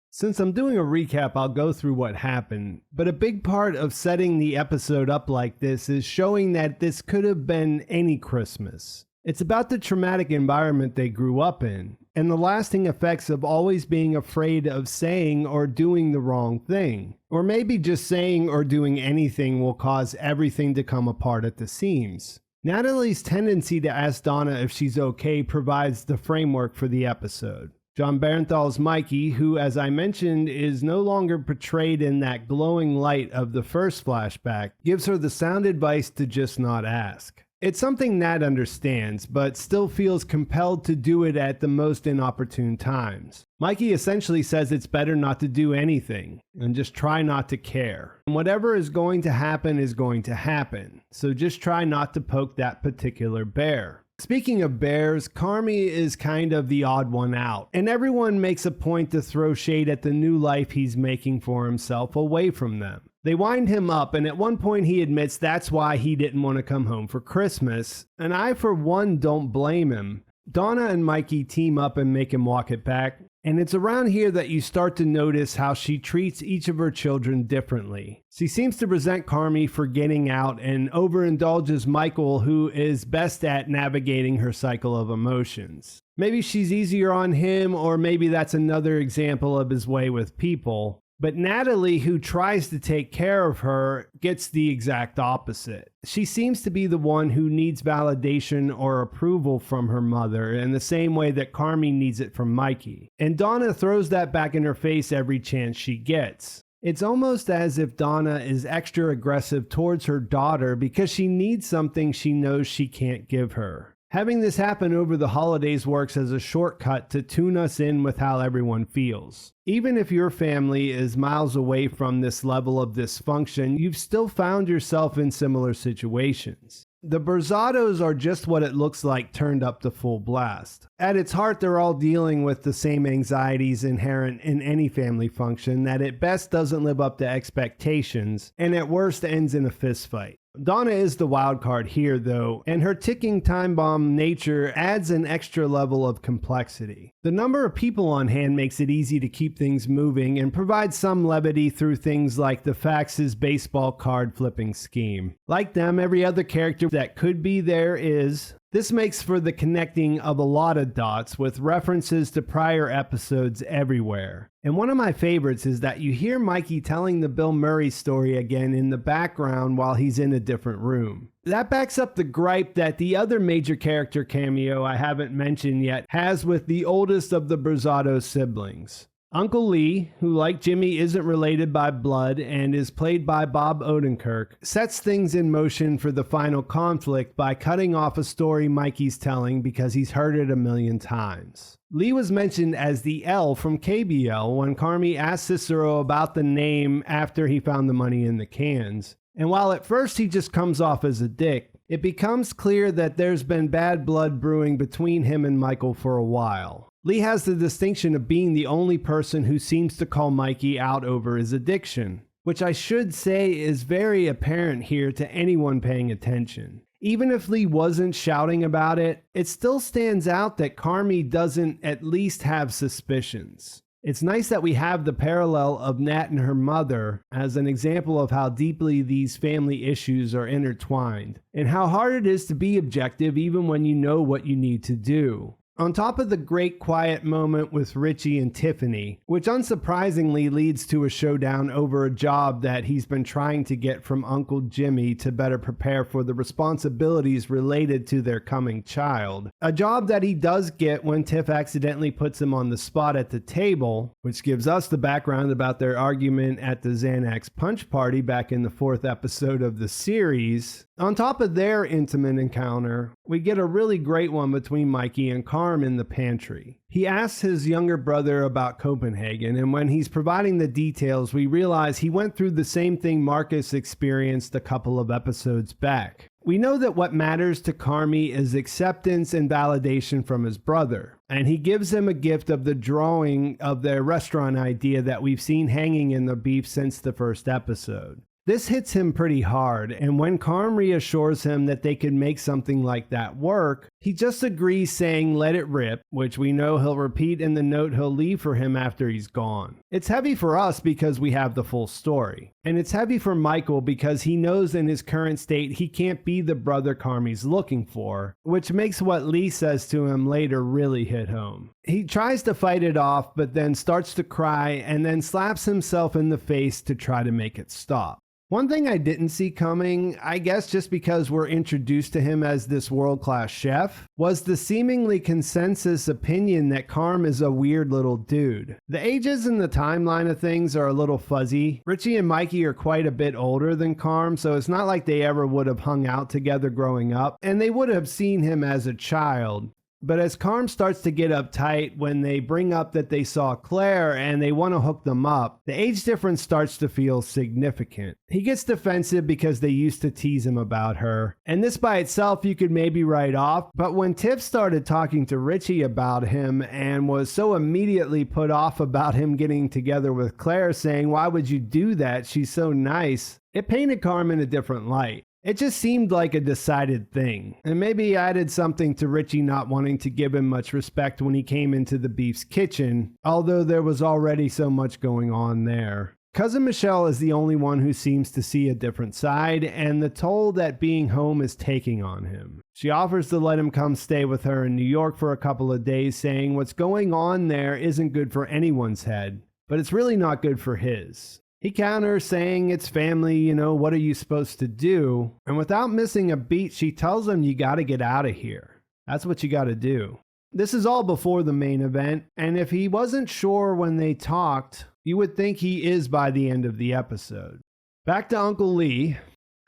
Since I'm doing a recap, I'll go through what happened, but a big part of setting the episode up like this is showing that this could have been any Christmas. It's about the traumatic environment they grew up in, and the lasting effects of always being afraid of saying or doing the wrong thing. Or maybe just saying or doing anything will cause everything to come apart at the seams. Natalie's tendency to ask Donna if she's okay provides the framework for the episode. Jon Bernthal's Mikey, who, as I mentioned, is no longer portrayed in that glowing light of the first flashback, gives her the sound advice to just not ask. It's something Nat understands, but still feels compelled to do it at the most inopportune times. Mikey essentially says it's better not to do anything, and just try not to care. And whatever is going to happen, so just try not to poke that particular bear. Speaking of bears, Carmy is kind of the odd one out, and everyone makes a point to throw shade at the new life he's making for himself away from them. They wind him up, and at one point he admits that's why he didn't want to come home for Christmas, and I for one don't blame him. Donna and Mikey team up and make him walk it back, and it's around here that you start to notice how she treats each of her children differently. She seems to resent Carmy for getting out and overindulges Michael, who is best at navigating her cycle of emotions. Maybe she's easier on him, or maybe that's another example of his way with people. But Natalie, who tries to take care of her, gets the exact opposite. She seems to be the one who needs validation or approval from her mother in the same way that Carmy needs it from Mikey. And Donna throws that back in her face every chance she gets. It's almost as if Donna is extra aggressive towards her daughter because she needs something she knows she can't give her. Having this happen over the holidays works as a shortcut to tune us in with how everyone feels. Even if your family is miles away from this level of dysfunction, you've still found yourself in similar situations. The Berzattos are just what it looks like turned up to full blast. At its heart, they're all dealing with the same anxieties inherent in any family function that at best doesn't live up to expectations, and at worst ends in a fistfight. Donna is the wild card here, though, and her ticking time bomb nature adds an extra level of complexity. The number of people on hand makes it easy to keep things moving and provides some levity through things like the Fax's baseball card flipping scheme. Like them, every other character that could be there is. This makes for the connecting of a lot of dots with references to prior episodes everywhere. And one of my favorites is that you hear Mikey telling the Bill Murray story again in the background while he's in a different room. That backs up the gripe that the other major character cameo I haven't mentioned yet has with the oldest of the Berzatto siblings. Uncle Lee, who like Jimmy isn't related by blood and is played by Bob Odenkirk, sets things in motion for the final conflict by cutting off a story Mikey's telling because he's heard it a million times. Lee was mentioned as the L from KBL when Carmy asked Cicero about the name after he found the money in the cans. And while at first he just comes off as a dick, it becomes clear that there's been bad blood brewing between him and Michael for a while. Lee has the distinction of being the only person who seems to call Mikey out over his addiction, which I should say is very apparent here to anyone paying attention. Even if Lee wasn't shouting about it, it still stands out that Carmy doesn't at least have suspicions. It's nice that we have the parallel of Nat and her mother as an example of how deeply these family issues are intertwined, and how hard it is to be objective even when you know what you need to do. On top of the great quiet moment with Richie and Tiffany, which unsurprisingly leads to a showdown over a job that he's been trying to get from Uncle Jimmy to better prepare for the responsibilities related to their coming child. A job that he does get when Tiff accidentally puts him on the spot at the table, which gives us the background about their argument at the Xanax punch party back in the 4th episode of the series. On top of their intimate encounter, we get a really great one between Mikey and Carm in the pantry. He asks his younger brother about Copenhagen, and when he's providing the details, we realize he went through the same thing Marcus experienced a couple of episodes back. We know that what matters to Carmy is acceptance and validation from his brother, and he gives him a gift of the drawing of their restaurant idea that we've seen hanging in the beef since the 1st episode. This hits him pretty hard, and when Carm reassures him that they can make something like that work, he just agrees, saying let it rip, which we know he'll repeat in the note he'll leave for him after he's gone. It's heavy for us because we have the full story, and it's heavy for Michael because he knows in his current state he can't be the brother Carmy's looking for, which makes what Lee says to him later really hit home. He tries to fight it off, but then starts to cry and then slaps himself in the face to try to make it stop. One thing I didn't see coming, I guess just because we're introduced to him as this world-class chef, was the seemingly consensus opinion that Carm is a weird little dude. The ages and the timeline of things are a little fuzzy. Richie and Mikey are quite a bit older than Carm, so it's not like they ever would have hung out together growing up, and they would have seen him as a child. But as Carm starts to get uptight when they bring up that they saw Claire and they want to hook them up, the age difference starts to feel significant. He gets defensive because they used to tease him about her, and this by itself you could maybe write off, but when Tiff started talking to Richie about him and was so immediately put off about him getting together with Claire, saying, "Why would you do that? She's so nice," it painted Carm in a different light. It just seemed like a decided thing, and maybe added something to Richie not wanting to give him much respect when he came into the beef's kitchen, although there was already so much going on there. Cousin Michelle is the only one who seems to see a different side, and the toll that being home is taking on him. She offers to let him come stay with her in New York for a couple of days, saying what's going on there isn't good for anyone's head, but it's really not good for his. He counters, saying it's family, what are you supposed to do? And without missing a beat, she tells him you gotta get out of here. That's what you gotta do. This is all before the main event, and if he wasn't sure when they talked, you would think he is by the end of the episode. Back to Uncle Lee.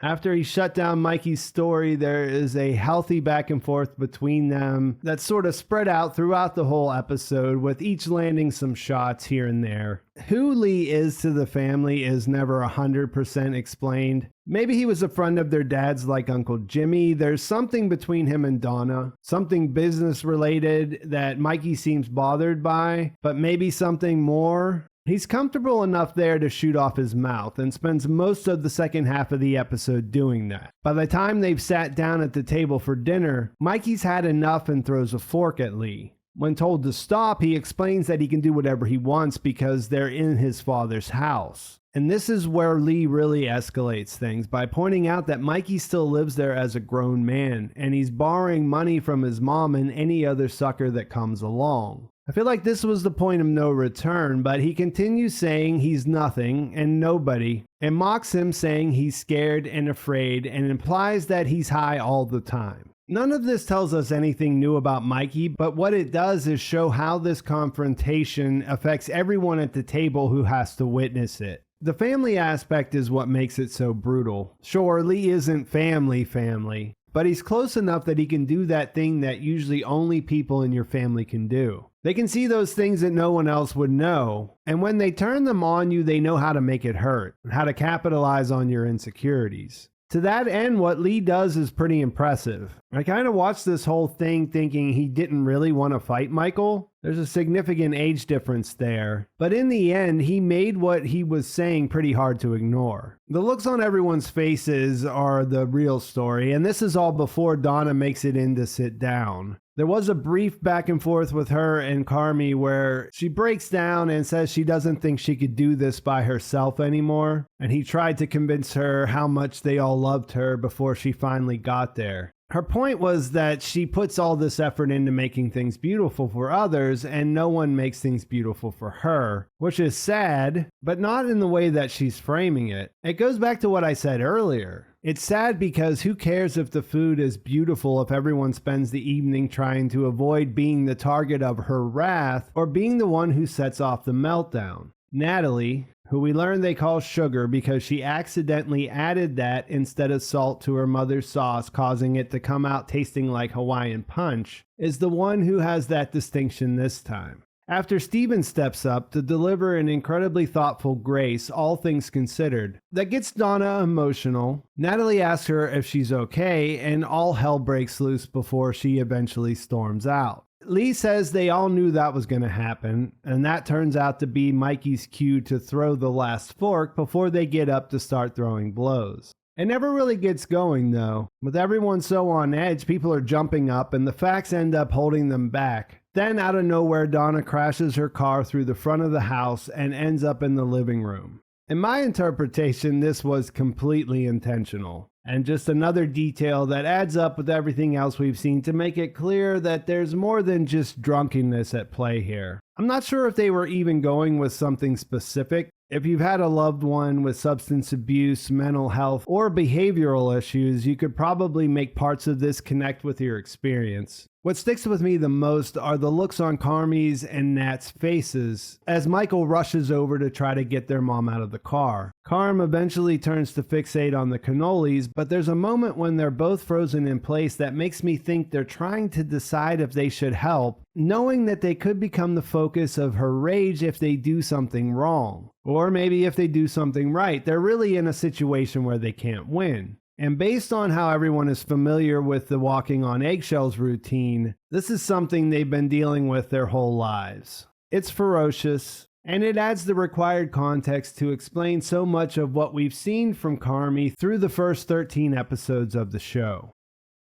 After he shut down Mikey's story, there is a healthy back and forth between them that's sort of spread out throughout the whole episode, with each landing some shots here and there. Who Lee is to the family is never 100% explained. Maybe he was a friend of their dad's like Uncle Jimmy. There's something between him and Donna, something business related that Mikey seems bothered by, but maybe something more. He's comfortable enough there to shoot off his mouth and spends most of the second half of the episode doing that. By the time they've sat down at the table for dinner, Mikey's had enough and throws a fork at Lee. When told to stop, he explains that he can do whatever he wants because they're in his father's house. And this is where Lee really escalates things by pointing out that Mikey still lives there as a grown man, and he's borrowing money from his mom and any other sucker that comes along. I feel like this was the point of no return, but he continues saying he's nothing and nobody, and mocks him, saying he's scared and afraid, and implies that he's high all the time. None of this tells us anything new about Mikey, but what it does is show how this confrontation affects everyone at the table who has to witness it. The family aspect is what makes it so brutal. Sure, Lee isn't family, but he's close enough that he can do that thing that usually only people in your family can do. They can see those things that no one else would know, and when they turn them on you, they know how to make it hurt, and how to capitalize on your insecurities. To that end, what Lee does is pretty impressive. I kind of watched this whole thing thinking he didn't really want to fight Michael. There's a significant age difference there. But in the end, he made what he was saying pretty hard to ignore. The looks on everyone's faces are the real story, and this is all before Donna makes it in to sit down. There was a brief back and forth with her and Carmy where she breaks down and says she doesn't think she could do this by herself anymore, and he tried to convince her how much they all loved her before she finally got there. Her point was that she puts all this effort into making things beautiful for others, and no one makes things beautiful for her, which is sad, but not in the way that she's framing it. It goes back to what I said earlier. It's sad because who cares if the food is beautiful if everyone spends the evening trying to avoid being the target of her wrath or being the one who sets off the meltdown. Natalie, who we learn they call Sugar because she accidentally added that instead of salt to her mother's sauce, causing it to come out tasting like Hawaiian punch, is the one who has that distinction this time. After Steven steps up to deliver an incredibly thoughtful grace, all things considered, that gets Donna emotional, Natalie asks her if she's okay, and all hell breaks loose before she eventually storms out. Lee says they all knew that was going to happen, and that turns out to be Mikey's cue to throw the last fork before they get up to start throwing blows. It never really gets going, though. With everyone so on edge, people are jumping up, and the facts end up holding them back. Then, out of nowhere, Donna crashes her car through the front of the house and ends up in the living room. In my interpretation, this was completely intentional, and just another detail that adds up with everything else we've seen to make it clear that there's more than just drunkenness at play here. I'm not sure if they were even going with something specific. If you've had a loved one with substance abuse, mental health, or behavioral issues, you could probably make parts of this connect with your experience. What sticks with me the most are the looks on Carmy's and Nat's faces as Michael rushes over to try to get their mom out of the car. Carm eventually turns to fixate on the cannolis, but there's a moment when they're both frozen in place that makes me think they're trying to decide if they should help, knowing that they could become the focus of her rage if they do something wrong. Or maybe if they do something right, they're really in a situation where they can't win. And based on how everyone is familiar with the walking on eggshells routine, this is something they've been dealing with their whole lives. It's ferocious, and it adds the required context to explain so much of what we've seen from Carmy through the first 13 episodes of the show.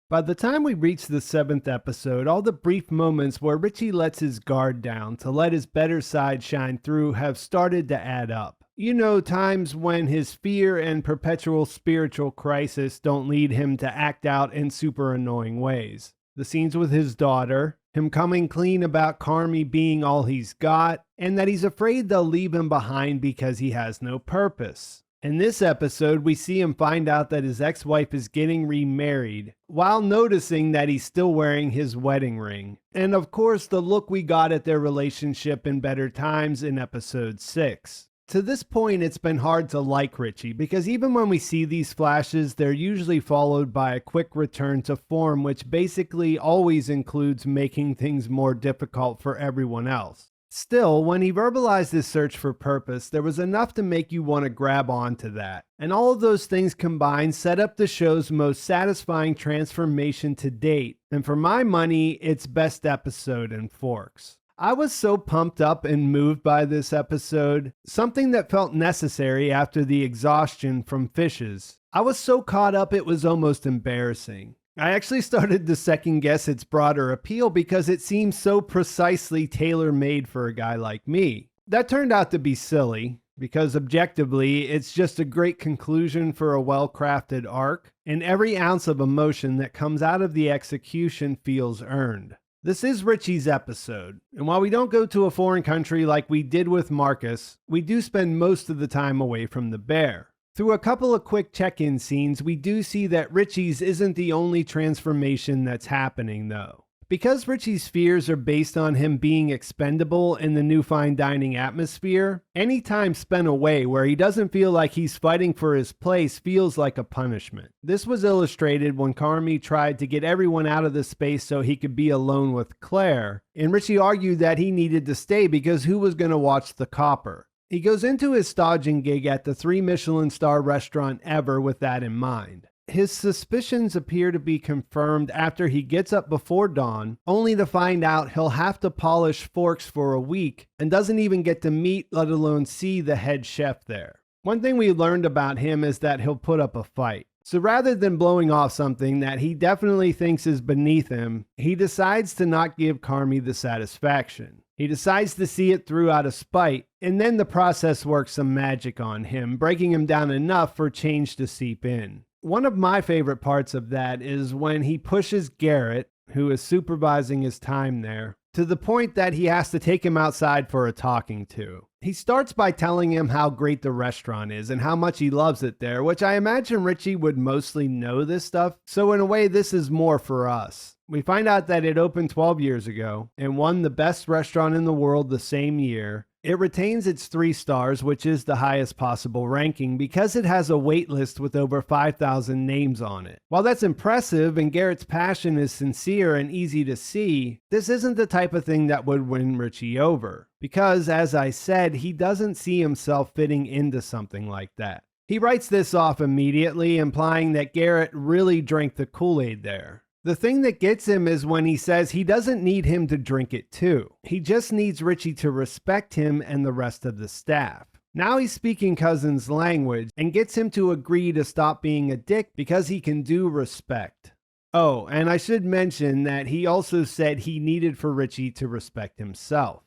By the time we reach the 7th episode, all the brief moments where Richie lets his guard down to let his better side shine through have started to add up. You know, times when his fear and perpetual spiritual crisis don't lead him to act out in super annoying ways. The scenes with his daughter, him coming clean about Carmy being all he's got, and that he's afraid they'll leave him behind because he has no purpose. In this episode, we see him find out that his ex-wife is getting remarried, while noticing that he's still wearing his wedding ring. And of course, the look we got at their relationship in Better Times in episode 6. To this point, it's been hard to like Richie, because even when we see these flashes, they're usually followed by a quick return to form, which basically always includes making things more difficult for everyone else. Still, when he verbalized his search for purpose, there was enough to make you want to grab onto that. And all of those things combined set up the show's most satisfying transformation to date. And for my money, its best episode in Forks. I was so pumped up and moved by this episode, something that felt necessary after the exhaustion from Fishes. I was so caught up it was almost embarrassing. I actually started to second guess its broader appeal because it seems so precisely tailor-made for a guy like me. That turned out to be silly, because objectively, it's just a great conclusion for a well-crafted arc, and every ounce of emotion that comes out of the execution feels earned. This is Richie's episode, and while we don't go to a foreign country like we did with Marcus, we do spend most of the time away from the bear. Through a couple of quick check-in scenes, we do see that Richie's isn't the only transformation that's happening, though. Because Richie's fears are based on him being expendable in the new fine dining atmosphere, any time spent away where he doesn't feel like he's fighting for his place feels like a punishment. This was illustrated when Carmy tried to get everyone out of the space so he could be alone with Claire, and Richie argued that he needed to stay because who was going to watch the copper? He goes into his staging gig at the 3 Michelin star restaurant ever with that in mind. His suspicions appear to be confirmed after he gets up before dawn, only to find out he'll have to polish forks for a week and doesn't even get to meet, let alone see, the head chef there. One thing we learned about him is that he'll put up a fight. So rather than blowing off something that he definitely thinks is beneath him, he decides to not give Carmy the satisfaction. He decides to see it through out of spite, and then the process works some magic on him, breaking him down enough for change to seep in. One of my favorite parts of that is when he pushes Garrett, who is supervising his time there, to the point that he has to take him outside for a talking to. He starts by telling him how great the restaurant is and how much he loves it there, which I imagine Richie would mostly know this stuff, so in a way this is more for us. We find out that it opened 12 years ago and won the best restaurant in the world the same year. It retains its 3 stars, which is the highest possible ranking, because it has a wait list with over 5,000 names on it. While that's impressive and Garrett's passion is sincere and easy to see, this isn't the type of thing that would win Richie over. Because, as I said, he doesn't see himself fitting into something like that. He writes this off immediately, implying that Garrett really drank the Kool-Aid there. The thing that gets him is when he says he doesn't need him to drink it too. He just needs Richie to respect him and the rest of the staff. Now he's speaking Cousin's language and gets him to agree to stop being a dick because he can do respect. Oh, and I should mention that he also said he needed for Richie to respect himself.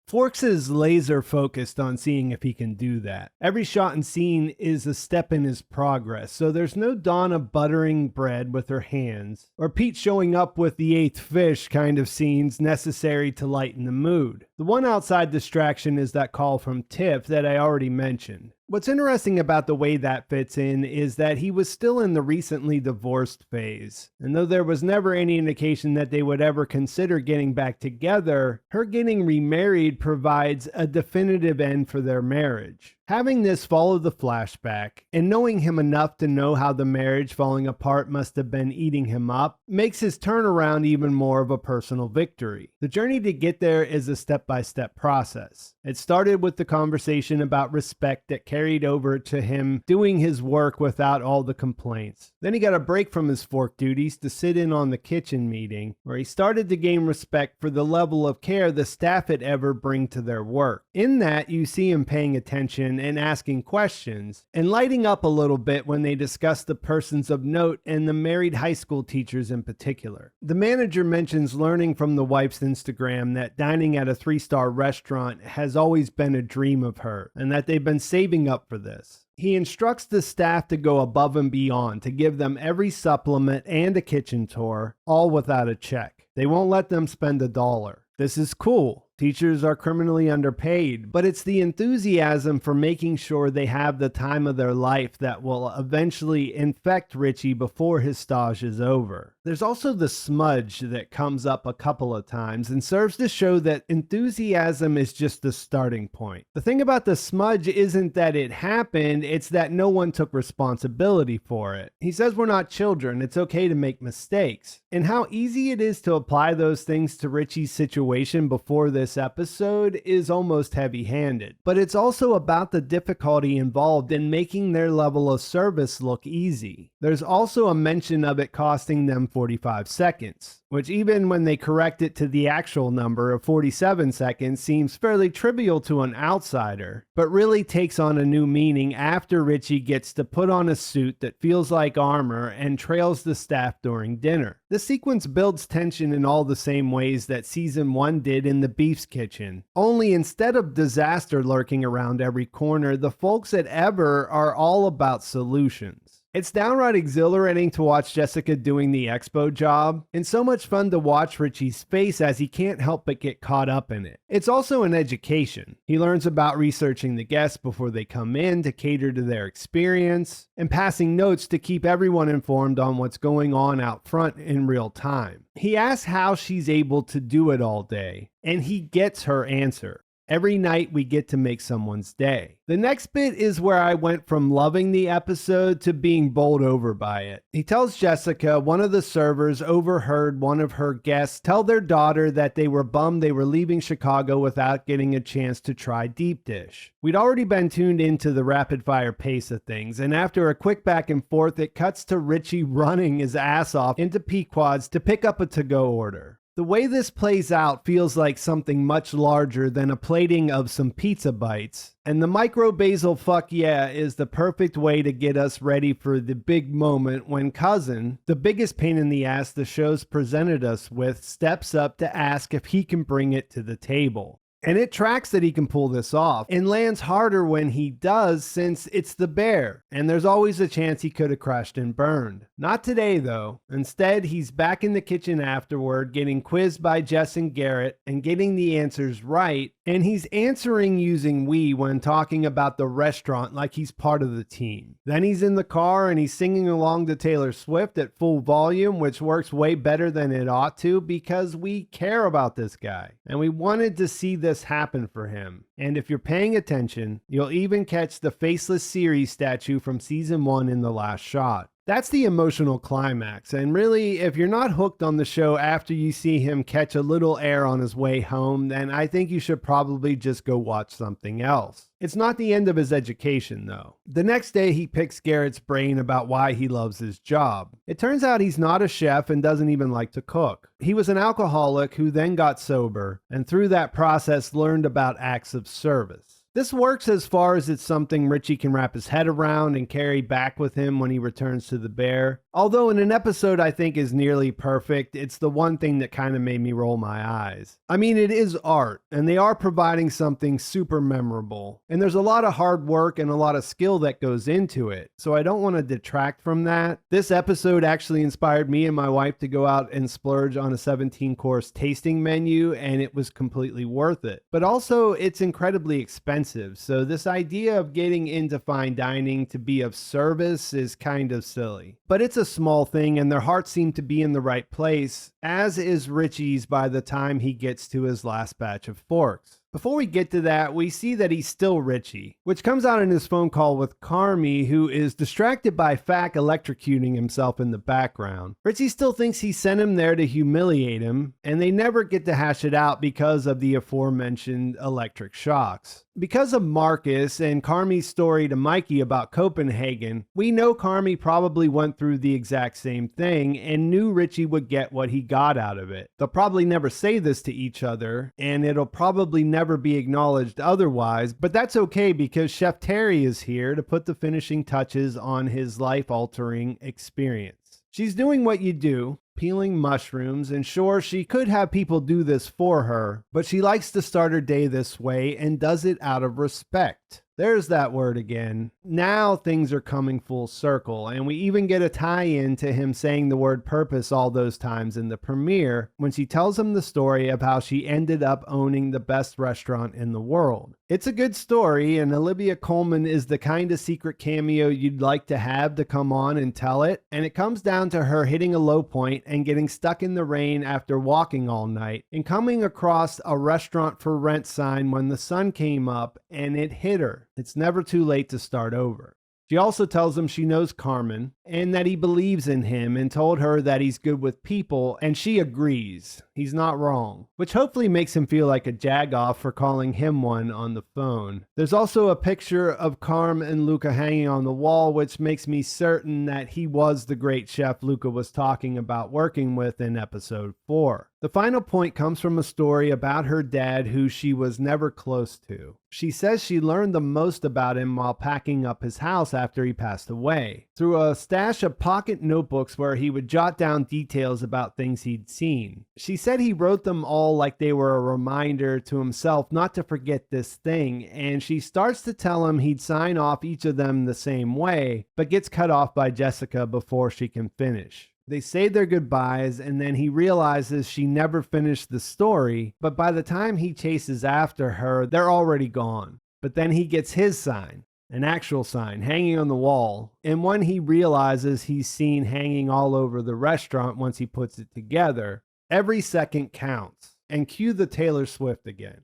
Forks is laser focused on seeing if he can do that. Every shot and scene is a step in his progress, so there's no Donna buttering bread with her hands, or Pete showing up with the 8th fish kind of scenes necessary to lighten the mood. The one outside distraction is that call from Tiff that I already mentioned. What's interesting about the way that fits in is that he was still in the recently divorced phase, and though there was never any indication that they would ever consider getting back together, her getting remarried provides a definitive end for their marriage. Having this follow the flashback, and knowing him enough to know how the marriage falling apart must have been eating him up, makes his turnaround even more of a personal victory. The journey to get there is a step-by-step process. It started with the conversation about respect that carried over to him doing his work without all the complaints. Then he got a break from his fork duties to sit in on the kitchen meeting, where he started to gain respect for the level of care the staff had ever bring to their work. In that, you see him paying attention and asking questions, and lighting up a little bit when they discuss the persons of note and the married high school teachers in particular. The manager mentions learning from the wife's Instagram that dining at a 3-star restaurant has always been a dream of her, and that they've been saving up for this. He instructs the staff to go above and beyond to give them every supplement and a kitchen tour, all without a check. They won't let them spend $1. This is cool. Teachers are criminally underpaid, but it's the enthusiasm for making sure they have the time of their life that will eventually infect Richie before his stage is over. There's also the smudge that comes up a couple of times and serves to show that enthusiasm is just the starting point. The thing about the smudge isn't that it happened, it's that no one took responsibility for it. He says we're not children, it's okay to make mistakes. And how easy it is to apply those things to Richie's situation before this episode is almost heavy-handed. But it's also about the difficulty involved in making their level of service look easy. There's also a mention of it costing them 45 seconds, which even when they correct it to the actual number of 47 seconds seems fairly trivial to an outsider, but really takes on a new meaning after Richie gets to put on a suit that feels like armor and trails the staff during dinner. This sequence builds tension in all the same ways that season 1 did in the Beef's kitchen, only instead of disaster lurking around every corner, the folks at Ever are all about solutions. It's downright exhilarating to watch Jessica doing the expo job, and so much fun to watch Richie's face as he can't help but get caught up in it. It's also an education. He learns about researching the guests before they come in to cater to their experience, and passing notes to keep everyone informed on what's going on out front in real time. He asks how she's able to do it all day, and he gets her answer. Every night we get to make someone's day. The next bit is where I went from loving the episode to being bowled over by it. He tells Jessica one of the servers overheard one of her guests tell their daughter that they were bummed they were leaving Chicago without getting a chance to try deep dish. We'd already been tuned into the rapid fire pace of things, and after a quick back and forth, it cuts to Richie running his ass off into Pequod's to pick up a to-go order. The way this plays out feels like something much larger than a plating of some pizza bites, and the micro basil fuck yeah is the perfect way to get us ready for the big moment when Cousin, the biggest pain in the ass the show's presented us with, steps up to ask if he can bring it to the table. And it tracks that he can pull this off and lands harder when he does, since it's the bear, and there's always a chance he could have crashed and burned. Not today though. Instead, he's back in the kitchen afterward, getting quizzed by Jess and Garrett and getting the answers right, and he's answering using we when talking about the restaurant like he's part of the team. Then he's in the car and he's singing along to Taylor Swift at full volume, which works way better than it ought to because we care about this guy and we wanted to see this happen for him. And if you're paying attention, you'll even catch the faceless Ceres statue from season 1 in the last shot. That's the emotional climax, and really, if you're not hooked on the show after you see him catch a little air on his way home, then I think you should probably just go watch something else. It's not the end of his education, though. The next day, he picks Garrett's brain about why he loves his job. It turns out he's not a chef and doesn't even like to cook. He was an alcoholic who then got sober, and through that process learned about acts of service. This works as far as it's something Richie can wrap his head around and carry back with him when he returns to the bear. Although in an episode I think is nearly perfect, it's the one thing that kind of made me roll my eyes. I mean, it is art, and they are providing something super memorable. And there's a lot of hard work and a lot of skill that goes into it, so I don't want to detract from that. This episode actually inspired me and my wife to go out and splurge on a 17-course tasting menu, and it was completely worth it. But also, it's incredibly expensive, so this idea of getting into fine dining to be of service is kind of silly. But it's a small thing, and their hearts seem to be in the right place, as is Richie's by the time he gets to his last batch of forks. Before we get to that, we see that he's still Richie, which comes out in his phone call with Carmy, who is distracted by Fack electrocuting himself in the background. Richie still thinks he sent him there to humiliate him, and they never get to hash it out because of the aforementioned electric shocks. Because of Marcus and Carmy's story to Mikey about Copenhagen, we know Carmy probably went through the exact same thing and knew Richie would get what he got out of it. They'll probably never say this to each other, and it'll probably never be acknowledged otherwise, but that's okay because Chef Terry is here to put the finishing touches on his life-altering experience. She's doing what you do, peeling mushrooms, and sure, she could have people do this for her, but she likes to start her day this way and does it out of respect. There's that word again. Now things are coming full circle, and we even get a tie-in to him saying the word purpose all those times in the premiere when she tells him the story of how she ended up owning the best restaurant in the world. It's a good story, and Olivia Colman is the kind of secret cameo you'd like to have to come on and tell it, and it comes down to her hitting a low point and getting stuck in the rain after walking all night and coming across a restaurant for rent sign when the sun came up and it hit her. It's never too late to start over. She also tells him she knows Carmen and that he believes in him and told her that he's good with people, and she agrees. He's not wrong, which hopefully makes him feel like a jagoff for calling him one on the phone. There's also a picture of Carm and Luca hanging on the wall, which makes me certain that he was the great chef Luca was talking about working with in episode 4. The final point comes from a story about her dad who she was never close to. She says she learned the most about him while packing up his house after he passed away, through a stash of pocket notebooks where he would jot down details about things he'd seen. She said he wrote them all like they were a reminder to himself not to forget this thing, and she starts to tell him he'd sign off each of them the same way, but gets cut off by Jessica before she can finish. They say their goodbyes, and then he realizes she never finished the story, but by the time he chases after her, they're already gone. But then he gets his sign, an actual sign, hanging on the wall, and one he realizes he's seen hanging all over the restaurant once he puts it together. Every second counts. And cue the Taylor Swift again.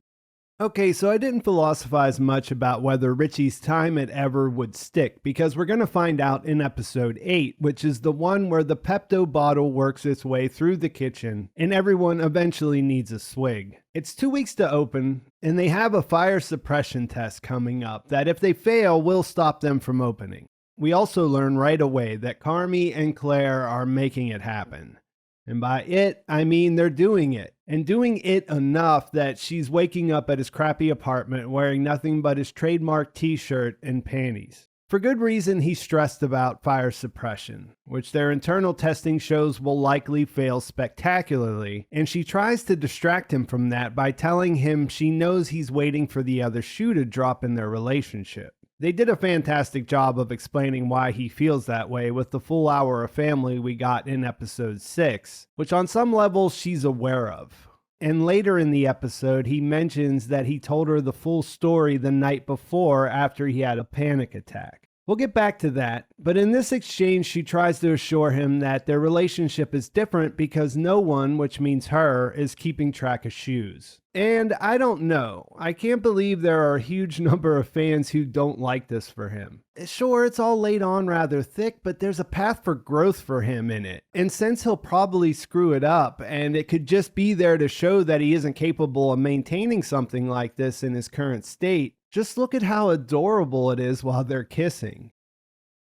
Okay, so I didn't philosophize much about whether Richie's time at Ever would stick, because we're going to find out in episode 8, which is the one where the Pepto bottle works its way through the kitchen and everyone eventually needs a swig. It's 2 weeks to open, and they have a fire suppression test coming up that if they fail will stop them from opening. We also learn right away that Carmy and Claire are making it happen. And by it, I mean they're doing it. And doing it enough that she's waking up at his crappy apartment wearing nothing but his trademark t-shirt and panties. For good reason, he's stressed about fire suppression, which their internal testing shows will likely fail spectacularly, and she tries to distract him from that by telling him she knows he's waiting for the other shoe to drop in their relationship. They did a fantastic job of explaining why he feels that way with the full hour of family we got in episode 6, which on some level she's aware of. And later in the episode, he mentions that he told her the full story the night before after he had a panic attack. We'll get back to that, but in this exchange, she tries to assure him that their relationship is different because no one, which means her, is keeping track of shoes. And I don't know. I can't believe there are a huge number of fans who don't like this for him. Sure, it's all laid on rather thick, but there's a path for growth for him in it. And since he'll probably screw it up, and it could just be there to show that he isn't capable of maintaining something like this in his current state, just look at how adorable it is while they're kissing.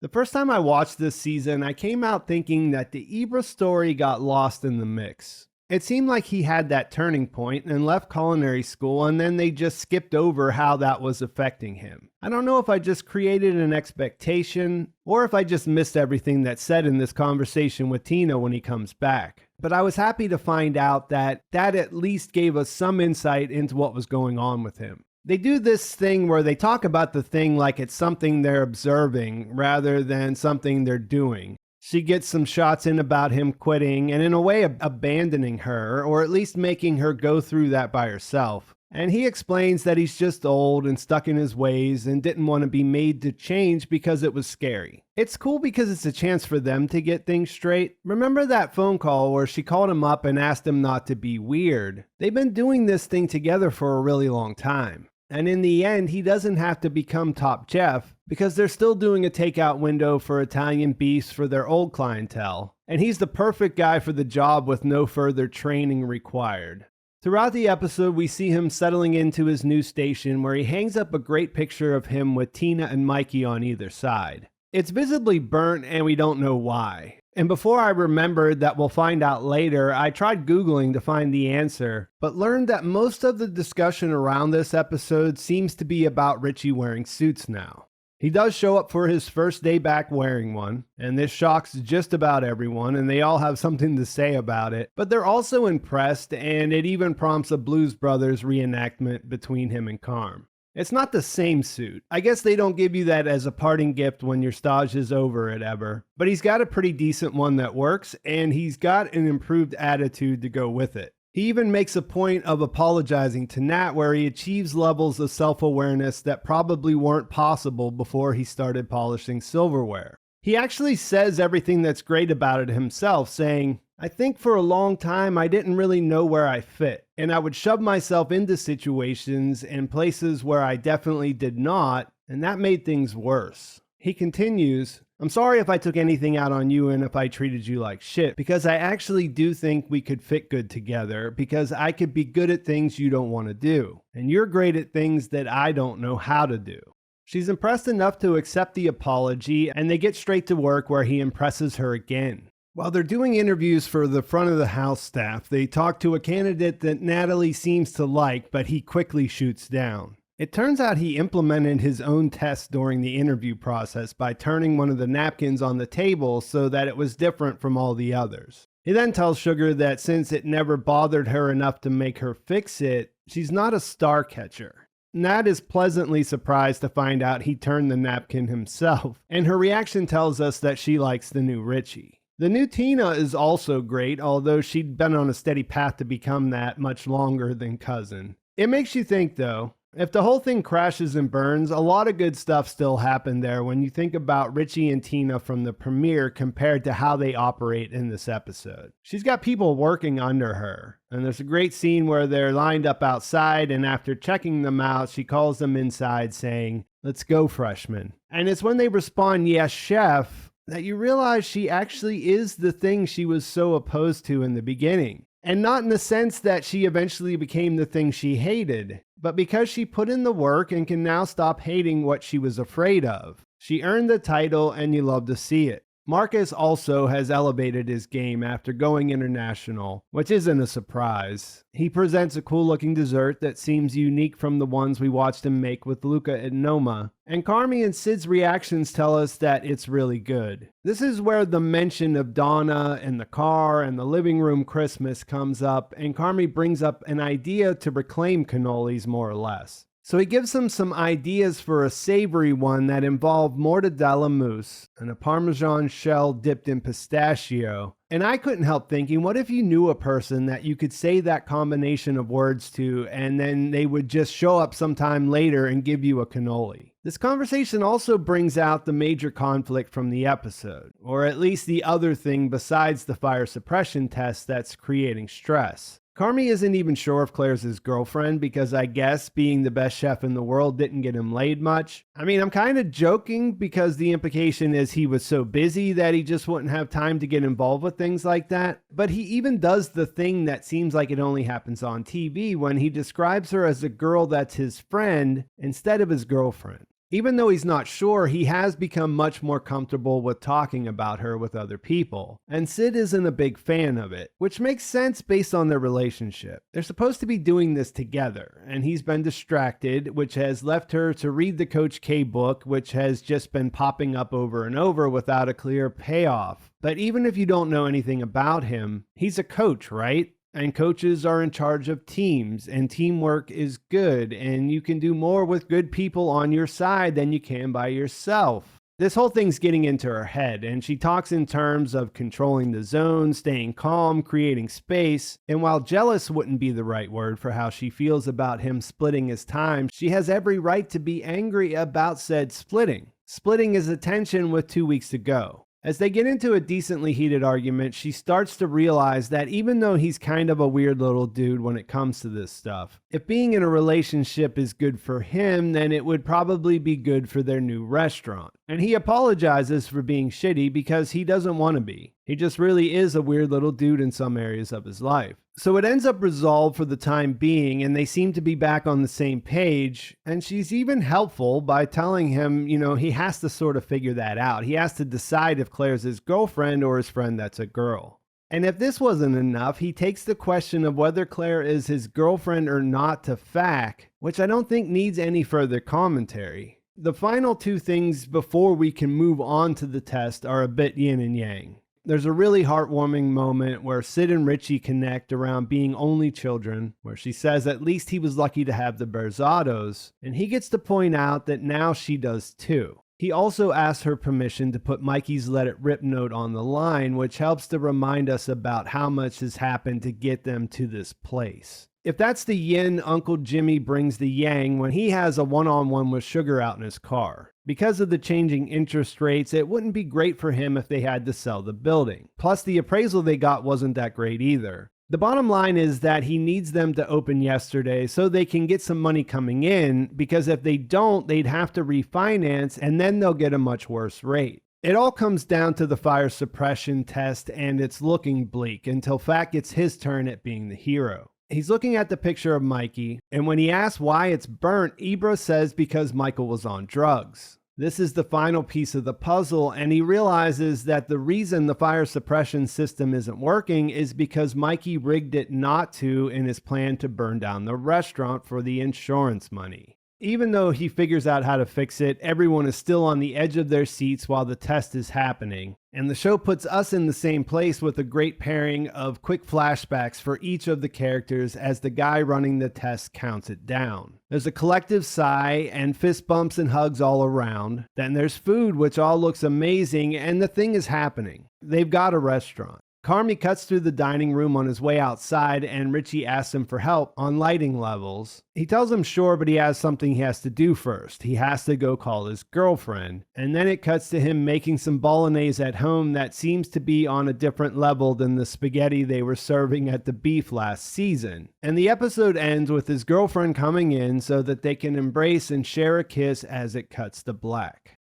The first time I watched this season, I came out thinking that the Ibra story got lost in the mix. It seemed like he had that turning point and left culinary school, and then they just skipped over how that was affecting him. I don't know if I just created an expectation or if I just missed everything that's said in this conversation with Tina when he comes back. But I was happy to find out that at least gave us some insight into what was going on with him. They do this thing where they talk about the thing like it's something they're observing rather than something they're doing. She gets some shots in about him quitting and in a way abandoning her, or at least making her go through that by herself. And he explains that he's just old and stuck in his ways and didn't want to be made to change because it was scary. It's cool because it's a chance for them to get things straight. Remember that phone call where she called him up and asked him not to be weird? They've been doing this thing together for a really long time. And in the end, he doesn't have to become Top Chef because they're still doing a takeout window for Italian beefs for their old clientele. And he's the perfect guy for the job with no further training required. Throughout the episode, we see him settling into his new station where he hangs up a great picture of him with Tina and Mikey on either side. It's visibly burnt and we don't know why. And before I remembered that we'll find out later, I tried Googling to find the answer, but learned that most of the discussion around this episode seems to be about Richie wearing suits now. He does show up for his first day back wearing one, and this shocks just about everyone, and they all have something to say about it, but they're also impressed, and it even prompts a Blues Brothers reenactment between him and Carm. It's not the same suit. I guess they don't give you that as a parting gift when your stage is over at Ever. But he's got a pretty decent one that works, and he's got an improved attitude to go with it. He even makes a point of apologizing to Nat where he achieves levels of self-awareness that probably weren't possible before he started polishing silverware. He actually says everything that's great about it himself, saying, "I think for a long time I didn't really know where I fit, and I would shove myself into situations and places where I definitely did not, and that made things worse." He continues, "I'm sorry if I took anything out on you and if I treated you like shit, because I actually do think we could fit good together, because I could be good at things you don't want to do, and you're great at things that I don't know how to do." She's impressed enough to accept the apology, and they get straight to work where he impresses her again. While they're doing interviews for the front of the house staff, they talk to a candidate that Natalie seems to like, but he quickly shoots down. It turns out he implemented his own test during the interview process by turning one of the napkins on the table so that it was different from all the others. He then tells Sugar that since it never bothered her enough to make her fix it, she's not a star catcher. Nat is pleasantly surprised to find out he turned the napkin himself, and her reaction tells us that she likes the new Richie. The new Tina is also great, although she'd been on a steady path to become that much longer than Cousin. It makes you think, though. If the whole thing crashes and burns, a lot of good stuff still happened there when you think about Richie and Tina from the premiere compared to how they operate in this episode. She's got people working under her, and there's a great scene where they're lined up outside, and after checking them out, she calls them inside saying, "Let's go, freshmen." And it's when they respond, "Yes, chef," that you realize she actually is the thing she was so opposed to in the beginning. And not in the sense that she eventually became the thing she hated, but because she put in the work and can now stop hating what she was afraid of. She earned the title and you love to see it. Marcus also has elevated his game after going international, which isn't a surprise. He presents a cool-looking dessert that seems unique from the ones we watched him make with Luca and Noma, and Carmy and Sid's reactions tell us that it's really good. This is where the mention of Donna and the car and the living room Christmas comes up, and Carmy brings up an idea to reclaim cannolis more or less. So he gives them some ideas for a savory one that involved mortadella mousse and a Parmesan shell dipped in pistachio. And I couldn't help thinking, what if you knew a person that you could say that combination of words to, and then they would just show up sometime later and give you a cannoli? This conversation also brings out the major conflict from the episode, or at least the other thing besides the fire suppression test that's creating stress. Carmy isn't even sure if Claire's his girlfriend because I guess being the best chef in the world didn't get him laid much. I mean, I'm kind of joking because the implication is he was so busy that he just wouldn't have time to get involved with things like that. But he even does the thing that seems like it only happens on TV when he describes her as a girl that's his friend instead of his girlfriend. Even though he's not sure, he has become much more comfortable with talking about her with other people. And Sid isn't a big fan of it, which makes sense based on their relationship. They're supposed to be doing this together, and he's been distracted, which has left her to read the Coach K book, which has just been popping up over and over without a clear payoff. But even if you don't know anything about him, he's a coach, right? And coaches are in charge of teams, and teamwork is good, and you can do more with good people on your side than you can by yourself. This whole thing's getting into her head, and she talks in terms of controlling the zone, staying calm, creating space, and while jealous wouldn't be the right word for how she feels about him splitting his time, she has every right to be angry about said splitting. Splitting his attention with 2 weeks to go. As they get into a decently heated argument, she starts to realize that even though he's kind of a weird little dude when it comes to this stuff, if being in a relationship is good for him, then it would probably be good for their new restaurant. And he apologizes for being shitty because he doesn't want to be. He just really is a weird little dude in some areas of his life. So it ends up resolved for the time being, and they seem to be back on the same page. And she's even helpful by telling him, he has to sort of figure that out. He has to decide if Claire's his girlfriend or his friend that's a girl. And if this wasn't enough, he takes the question of whether Claire is his girlfriend or not to Fack, which I don't think needs any further commentary. The final two things before we can move on to the test are a bit yin and yang. There's a really heartwarming moment where Sid and Richie connect around being only children, where she says at least he was lucky to have the Berzattos, and he gets to point out that now she does too. He also asks her permission to put Mikey's Let It Rip note on the line, which helps to remind us about how much has happened to get them to this place. If that's the yin, Uncle Jimmy brings the yang when he has a one-on-one with Sugar out in his car. Because of the changing interest rates, it wouldn't be great for him if they had to sell the building. Plus, the appraisal they got wasn't that great either. The bottom line is that he needs them to open yesterday so they can get some money coming in, because if they don't, they'd have to refinance and then they'll get a much worse rate. It all comes down to the fire suppression test, and it's looking bleak until Fack gets his turn at being the hero. He's looking at the picture of Mikey, and when he asks why it's burnt, Ibra says because Michael was on drugs. This is the final piece of the puzzle, and he realizes that the reason the fire suppression system isn't working is because Mikey rigged it not to in his plan to burn down the restaurant for the insurance money. Even though he figures out how to fix it, everyone is still on the edge of their seats while the test is happening. And the show puts us in the same place with a great pairing of quick flashbacks for each of the characters as the guy running the test counts it down. There's a collective sigh and fist bumps and hugs all around. Then there's food, which all looks amazing, and the thing is happening. They've got a restaurant. Carmy cuts through the dining room on his way outside, and Richie asks him for help on lighting levels. He tells him sure, but he has something he has to do first. He has to go call his girlfriend. And then it cuts to him making some bolognese at home that seems to be on a different level than the spaghetti they were serving at the Beef last season. And the episode ends with his girlfriend coming in so that they can embrace and share a kiss as it cuts to black.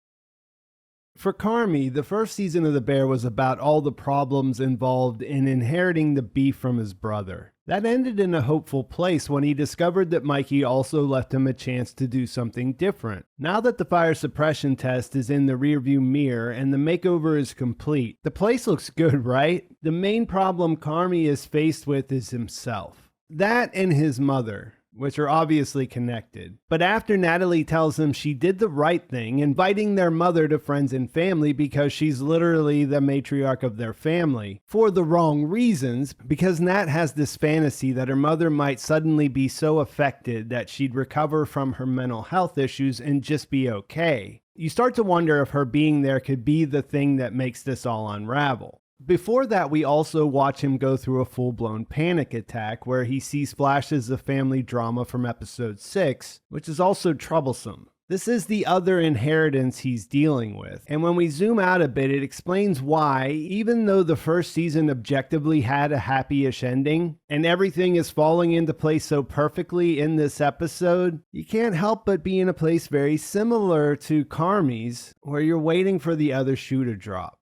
For Carmy, the first season of The Bear was about all the problems involved in inheriting the beef from his brother. That ended in a hopeful place when he discovered that Mikey also left him a chance to do something different. Now that the fire suppression test is in the rearview mirror and the makeover is complete, the place looks good, right? The main problem Carmy is faced with is himself. That and his mother, which are obviously connected. But after Natalie tells him she did the right thing, inviting their mother to friends and family because she's literally the matriarch of their family, for the wrong reasons, because Nat has this fantasy that her mother might suddenly be so affected that she'd recover from her mental health issues and just be okay. You start to wonder if her being there could be the thing that makes this all unravel. Before that, we also watch him go through a full-blown panic attack where he sees flashes of family drama from episode 6, which is also troublesome. This is the other inheritance he's dealing with, and when we zoom out a bit, it explains why, even though the first season objectively had a happy-ish ending, and everything is falling into place so perfectly in this episode, you can't help but be in a place very similar to Carmy's, where you're waiting for the other shoe to drop.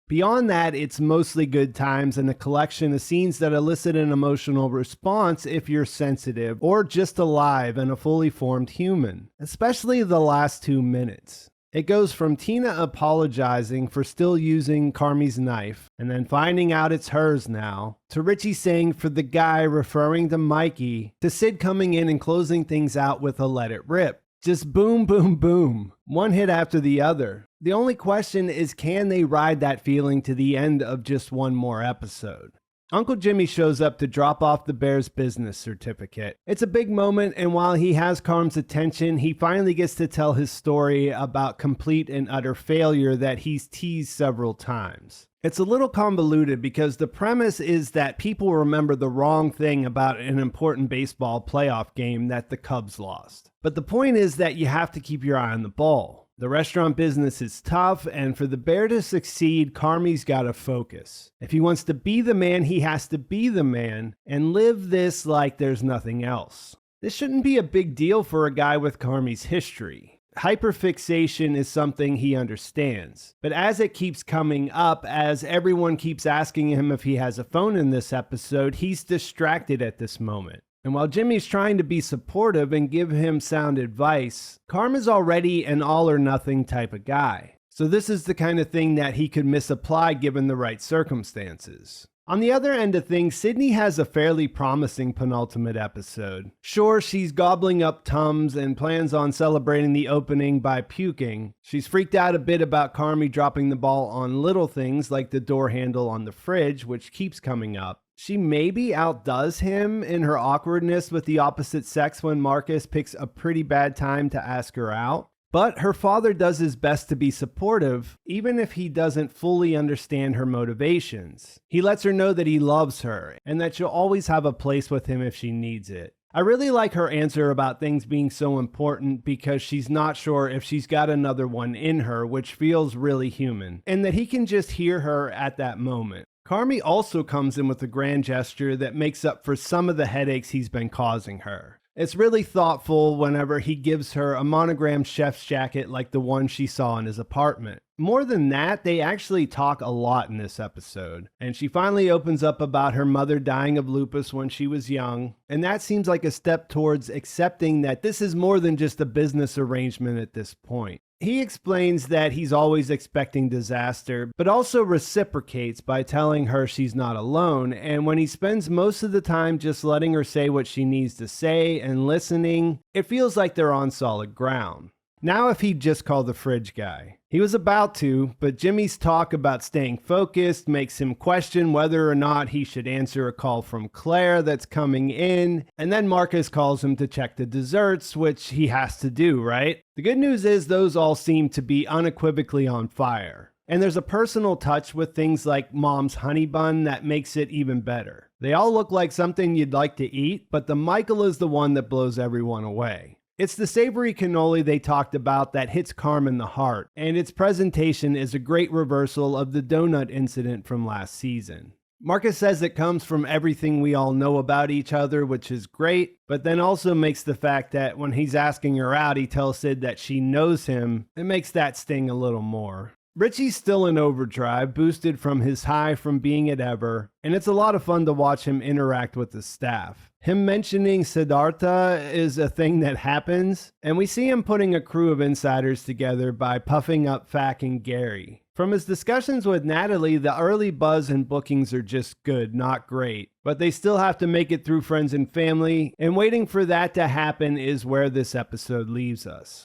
Beyond that, it's mostly good times and a collection of scenes that elicit an emotional response if you're sensitive or just alive and a fully formed human, especially the last 2 minutes. It goes from Tina apologizing for still using Carmy's knife and then finding out it's hers now, to Richie saying for the guy referring to Mikey, to Sid coming in and closing things out with a let it rip. Just boom, boom, boom. One hit after the other. The only question is, can they ride that feeling to the end of just one more episode? Uncle Jimmy shows up to drop off the Bears business certificate. It's a big moment, and while he has Carm's attention, he finally gets to tell his story about complete and utter failure that he's teased several times. It's a little convoluted because the premise is that people remember the wrong thing about an important baseball playoff game that the Cubs lost. But the point is that you have to keep your eye on the ball. The restaurant business is tough, and for the Bear to succeed, Carmy's got to focus. If he wants to be the man, he has to be the man and live this like there's nothing else. This shouldn't be a big deal for a guy with Carmy's history. Hyperfixation is something he understands. But as it keeps coming up, as everyone keeps asking him if he has a phone in this episode, he's distracted at this moment. And while Jimmy's trying to be supportive and give him sound advice, Carm is already an all-or-nothing type of guy. So this is the kind of thing that he could misapply given the right circumstances. On the other end of things, Sydney has a fairly promising penultimate episode. Sure, she's gobbling up Tums and plans on celebrating the opening by puking. She's freaked out a bit about Carmy dropping the ball on little things like the door handle on the fridge, which keeps coming up. She maybe outdoes him in her awkwardness with the opposite sex when Marcus picks a pretty bad time to ask her out. But her father does his best to be supportive, even if he doesn't fully understand her motivations. He lets her know that he loves her, and that she'll always have a place with him if she needs it. I really like her answer about things being so important because she's not sure if she's got another one in her, which feels really human, and that he can just hear her at that moment. Carmy also comes in with a grand gesture that makes up for some of the headaches he's been causing her. It's really thoughtful whenever he gives her a monogrammed chef's jacket like the one she saw in his apartment. More than that, they actually talk a lot in this episode, and she finally opens up about her mother dying of lupus when she was young, and that seems like a step towards accepting that this is more than just a business arrangement at this point. He explains that he's always expecting disaster, but also reciprocates by telling her she's not alone, and when he spends most of the time just letting her say what she needs to say and listening, it feels like they're on solid ground. Now if he'd just call the fridge guy. He was about to, but Jimmy's talk about staying focused makes him question whether or not he should answer a call from Claire that's coming in, and then Marcus calls him to check the desserts, which he has to do, right? The good news is those all seem to be unequivocally on fire. And there's a personal touch with things like Mom's honey bun that makes it even better. They all look like something you'd like to eat, but the Michael is the one that blows everyone away. It's the savory cannoli they talked about that hits Carm in the heart, and its presentation is a great reversal of the donut incident from last season. Marcus says it comes from everything we all know about each other, which is great, but then also makes the fact that when he's asking her out, he tells Sid that she knows him. It makes that sting a little more. Richie's still in overdrive, boosted from his high from being at Ever, and it's a lot of fun to watch him interact with the staff. Him mentioning Siddhartha is a thing that happens, and we see him putting a crew of insiders together by puffing up Fack and Gary. From his discussions with Natalie, the early buzz and bookings are just good, not great, but they still have to make it through friends and family, and waiting for that to happen is where this episode leaves us.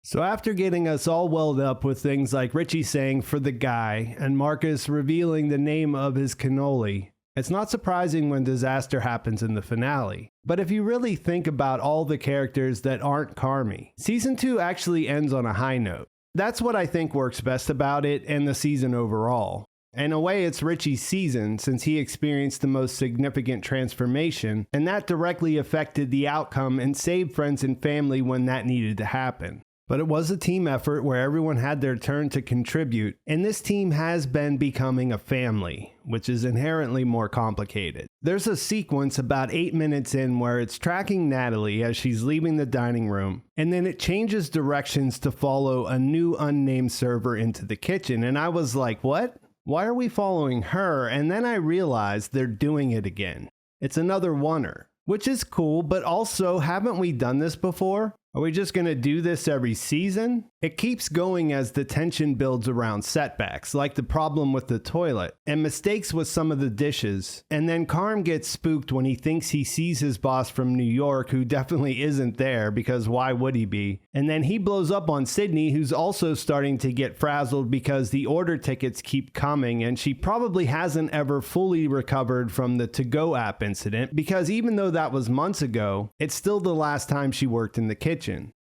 So after getting us all welled up with things like Richie saying "for the guy" and Marcus revealing the name of his cannoli, it's not surprising when disaster happens in the finale. But if you really think about all the characters that aren't Carmy, season 2 actually ends on a high note. That's what I think works best about it and the season overall. In a way, it's Richie's season since he experienced the most significant transformation, and that directly affected the outcome and saved friends and family when that needed to happen. But it was a team effort where everyone had their turn to contribute, and this team has been becoming a family, which is inherently more complicated. There's a sequence about 8 minutes in where it's tracking Natalie as she's leaving the dining room, and then it changes directions to follow a new unnamed server into the kitchen, and I was like, what? Why are we following her? And then I realized they're doing it again. It's another oneer, which is cool, but also, haven't we done this before? Are we just going to do this every season? It keeps going as the tension builds around setbacks, like the problem with the toilet, and mistakes with some of the dishes. And then Carm gets spooked when he thinks he sees his boss from New York, who definitely isn't there, because why would he be? And then he blows up on Sydney, who's also starting to get frazzled because the order tickets keep coming, and she probably hasn't ever fully recovered from the to-go app incident, because even though that was months ago, it's still the last time she worked in the kitchen.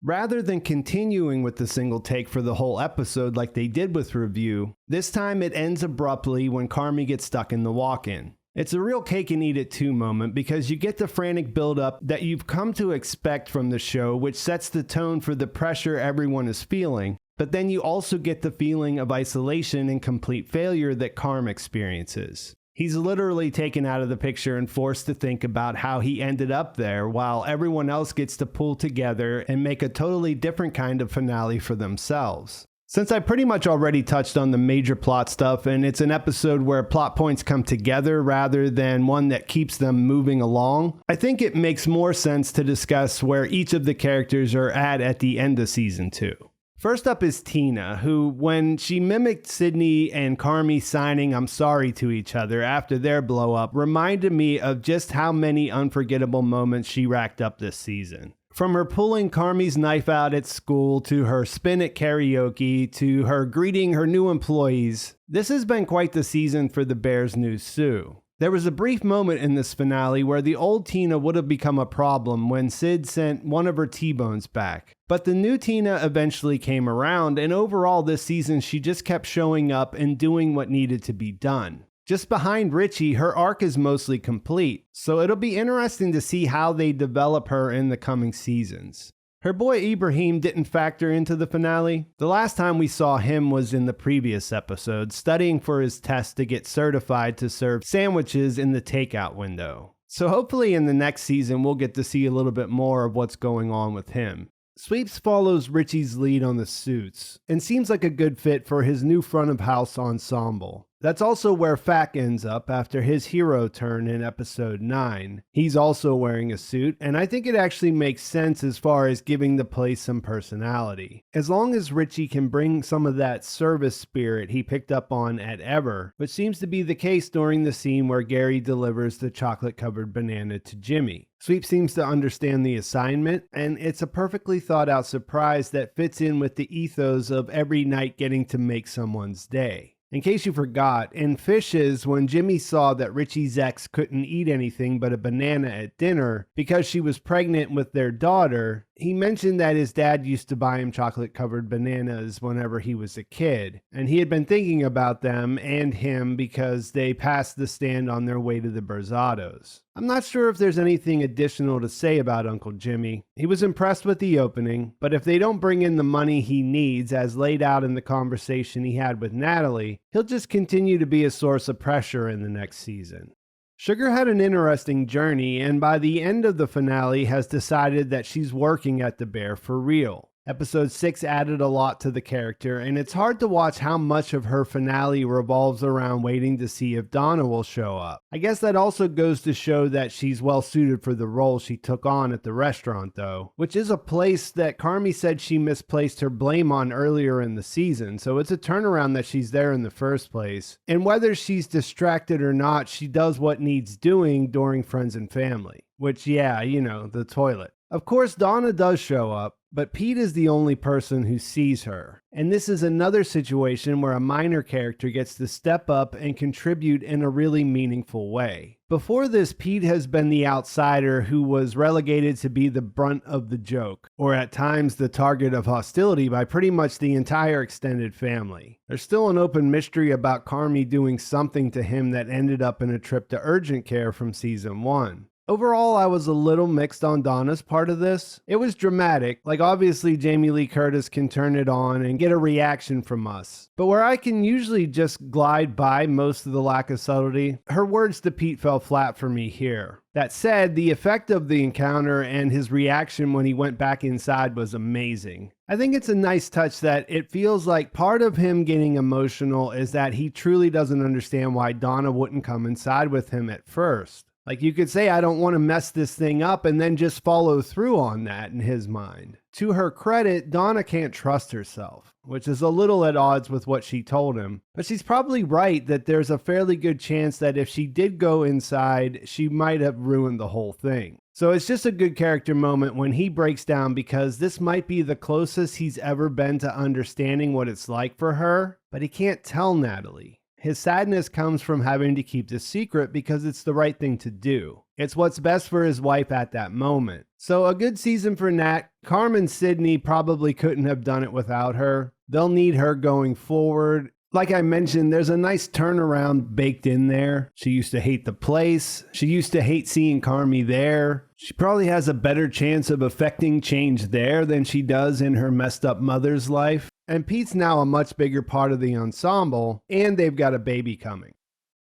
Rather than continuing with the single take for the whole episode like they did with Review, this time it ends abruptly when Carmy gets stuck in the walk-in. It's a real cake and eat it too moment because you get the frantic build-up that you've come to expect from the show, which sets the tone for the pressure everyone is feeling, but then you also get the feeling of isolation and complete failure that Carm experiences. He's literally taken out of the picture and forced to think about how he ended up there, while everyone else gets to pull together and make a totally different kind of finale for themselves. Since I pretty much already touched on the major plot stuff, and it's an episode where plot points come together rather than one that keeps them moving along, I think it makes more sense to discuss where each of the characters are at the end of season 2. First up is Tina, who, when she mimicked Sydney and Carmy signing "I'm sorry" to each other after their blow-up, reminded me of just how many unforgettable moments she racked up this season. From her pulling Carmy's knife out at school, to her spin at karaoke, to her greeting her new employees, this has been quite the season for the Bears' new Sue. There was a brief moment in this finale where the old Tina would have become a problem when Sid sent one of her T-bones back. But the new Tina eventually came around, and overall this season she just kept showing up and doing what needed to be done. Just behind Richie, her arc is mostly complete, so it'll be interesting to see how they develop her in the coming seasons. Her boy Ibrahim didn't factor into the finale. The last time we saw him was in the previous episode, studying for his test to get certified to serve sandwiches in the takeout window. So hopefully in the next season we'll get to see a little bit more of what's going on with him. Sweeps follows Richie's lead on the suits, and seems like a good fit for his new front of house ensemble. That's also where Fack ends up after his hero turn in episode 9. He's also wearing a suit, and I think it actually makes sense as far as giving the place some personality. As long as Richie can bring some of that service spirit he picked up on at Ever, which seems to be the case during the scene where Gary delivers the chocolate-covered banana to Jimmy. Sweep seems to understand the assignment, and it's a perfectly thought out surprise that fits in with the ethos of every night getting to make someone's day. In case you forgot, in Fishes, when Jimmy saw that Richie's ex couldn't eat anything but a banana at dinner because she was pregnant with their daughter, he mentioned that his dad used to buy him chocolate-covered bananas whenever he was a kid, and he had been thinking about them and him because they passed the stand on their way to the Berzattos. I'm not sure if there's anything additional to say about Uncle Jimmy. He was impressed with the opening, but if they don't bring in the money he needs, as laid out in the conversation he had with Natalie, he'll just continue to be a source of pressure in the next season. Sugar had an interesting journey, and by the end of the finale has decided that she's working at the Bear for real. Episode 6 added a lot to the character, and it's hard to watch how much of her finale revolves around waiting to see if Donna will show up. I guess that also goes to show that she's well suited for the role she took on at the restaurant, though, which is a place that Carmy said she misplaced her blame on earlier in the season, so it's a turnaround that she's there in the first place. And whether she's distracted or not, she does what needs doing during Friends and Family, which, yeah, you know, the toilet. Of course, Donna does show up, but Pete is the only person who sees her. And this is another situation where a minor character gets to step up and contribute in a really meaningful way. Before this, Pete has been the outsider who was relegated to be the brunt of the joke, or at times the target of hostility by pretty much the entire extended family. There's still an open mystery about Carmy doing something to him that ended up in a trip to urgent care from season 1. Overall, I was a little mixed on Donna's part of this. It was dramatic, like obviously Jamie Lee Curtis can turn it on and get a reaction from us. But where I can usually just glide by most of the lack of subtlety, her words to Pete fell flat for me here. That said, the effect of the encounter and his reaction when he went back inside was amazing. I think it's a nice touch that it feels like part of him getting emotional is that he truly doesn't understand why Donna wouldn't come inside with him at first. Like, you could say, I don't want to mess this thing up, and then just follow through on that in his mind. To her credit, Donna can't trust herself, which is a little at odds with what she told him. But she's probably right that there's a fairly good chance that if she did go inside, she might have ruined the whole thing. So it's just a good character moment when he breaks down, because this might be the closest he's ever been to understanding what it's like for her, but he can't tell Natalie. His sadness comes from having to keep this secret because it's the right thing to do. It's what's best for his wife at that moment. So a good season for Nat. Carm and Sydney probably couldn't have done it without her. They'll need her going forward. Like I mentioned, there's a nice turnaround baked in there. She used to hate the place. She used to hate seeing Carmy there. She probably has a better chance of affecting change there than she does in her messed up mother's life. And Pete's now a much bigger part of the ensemble, and they've got a baby coming.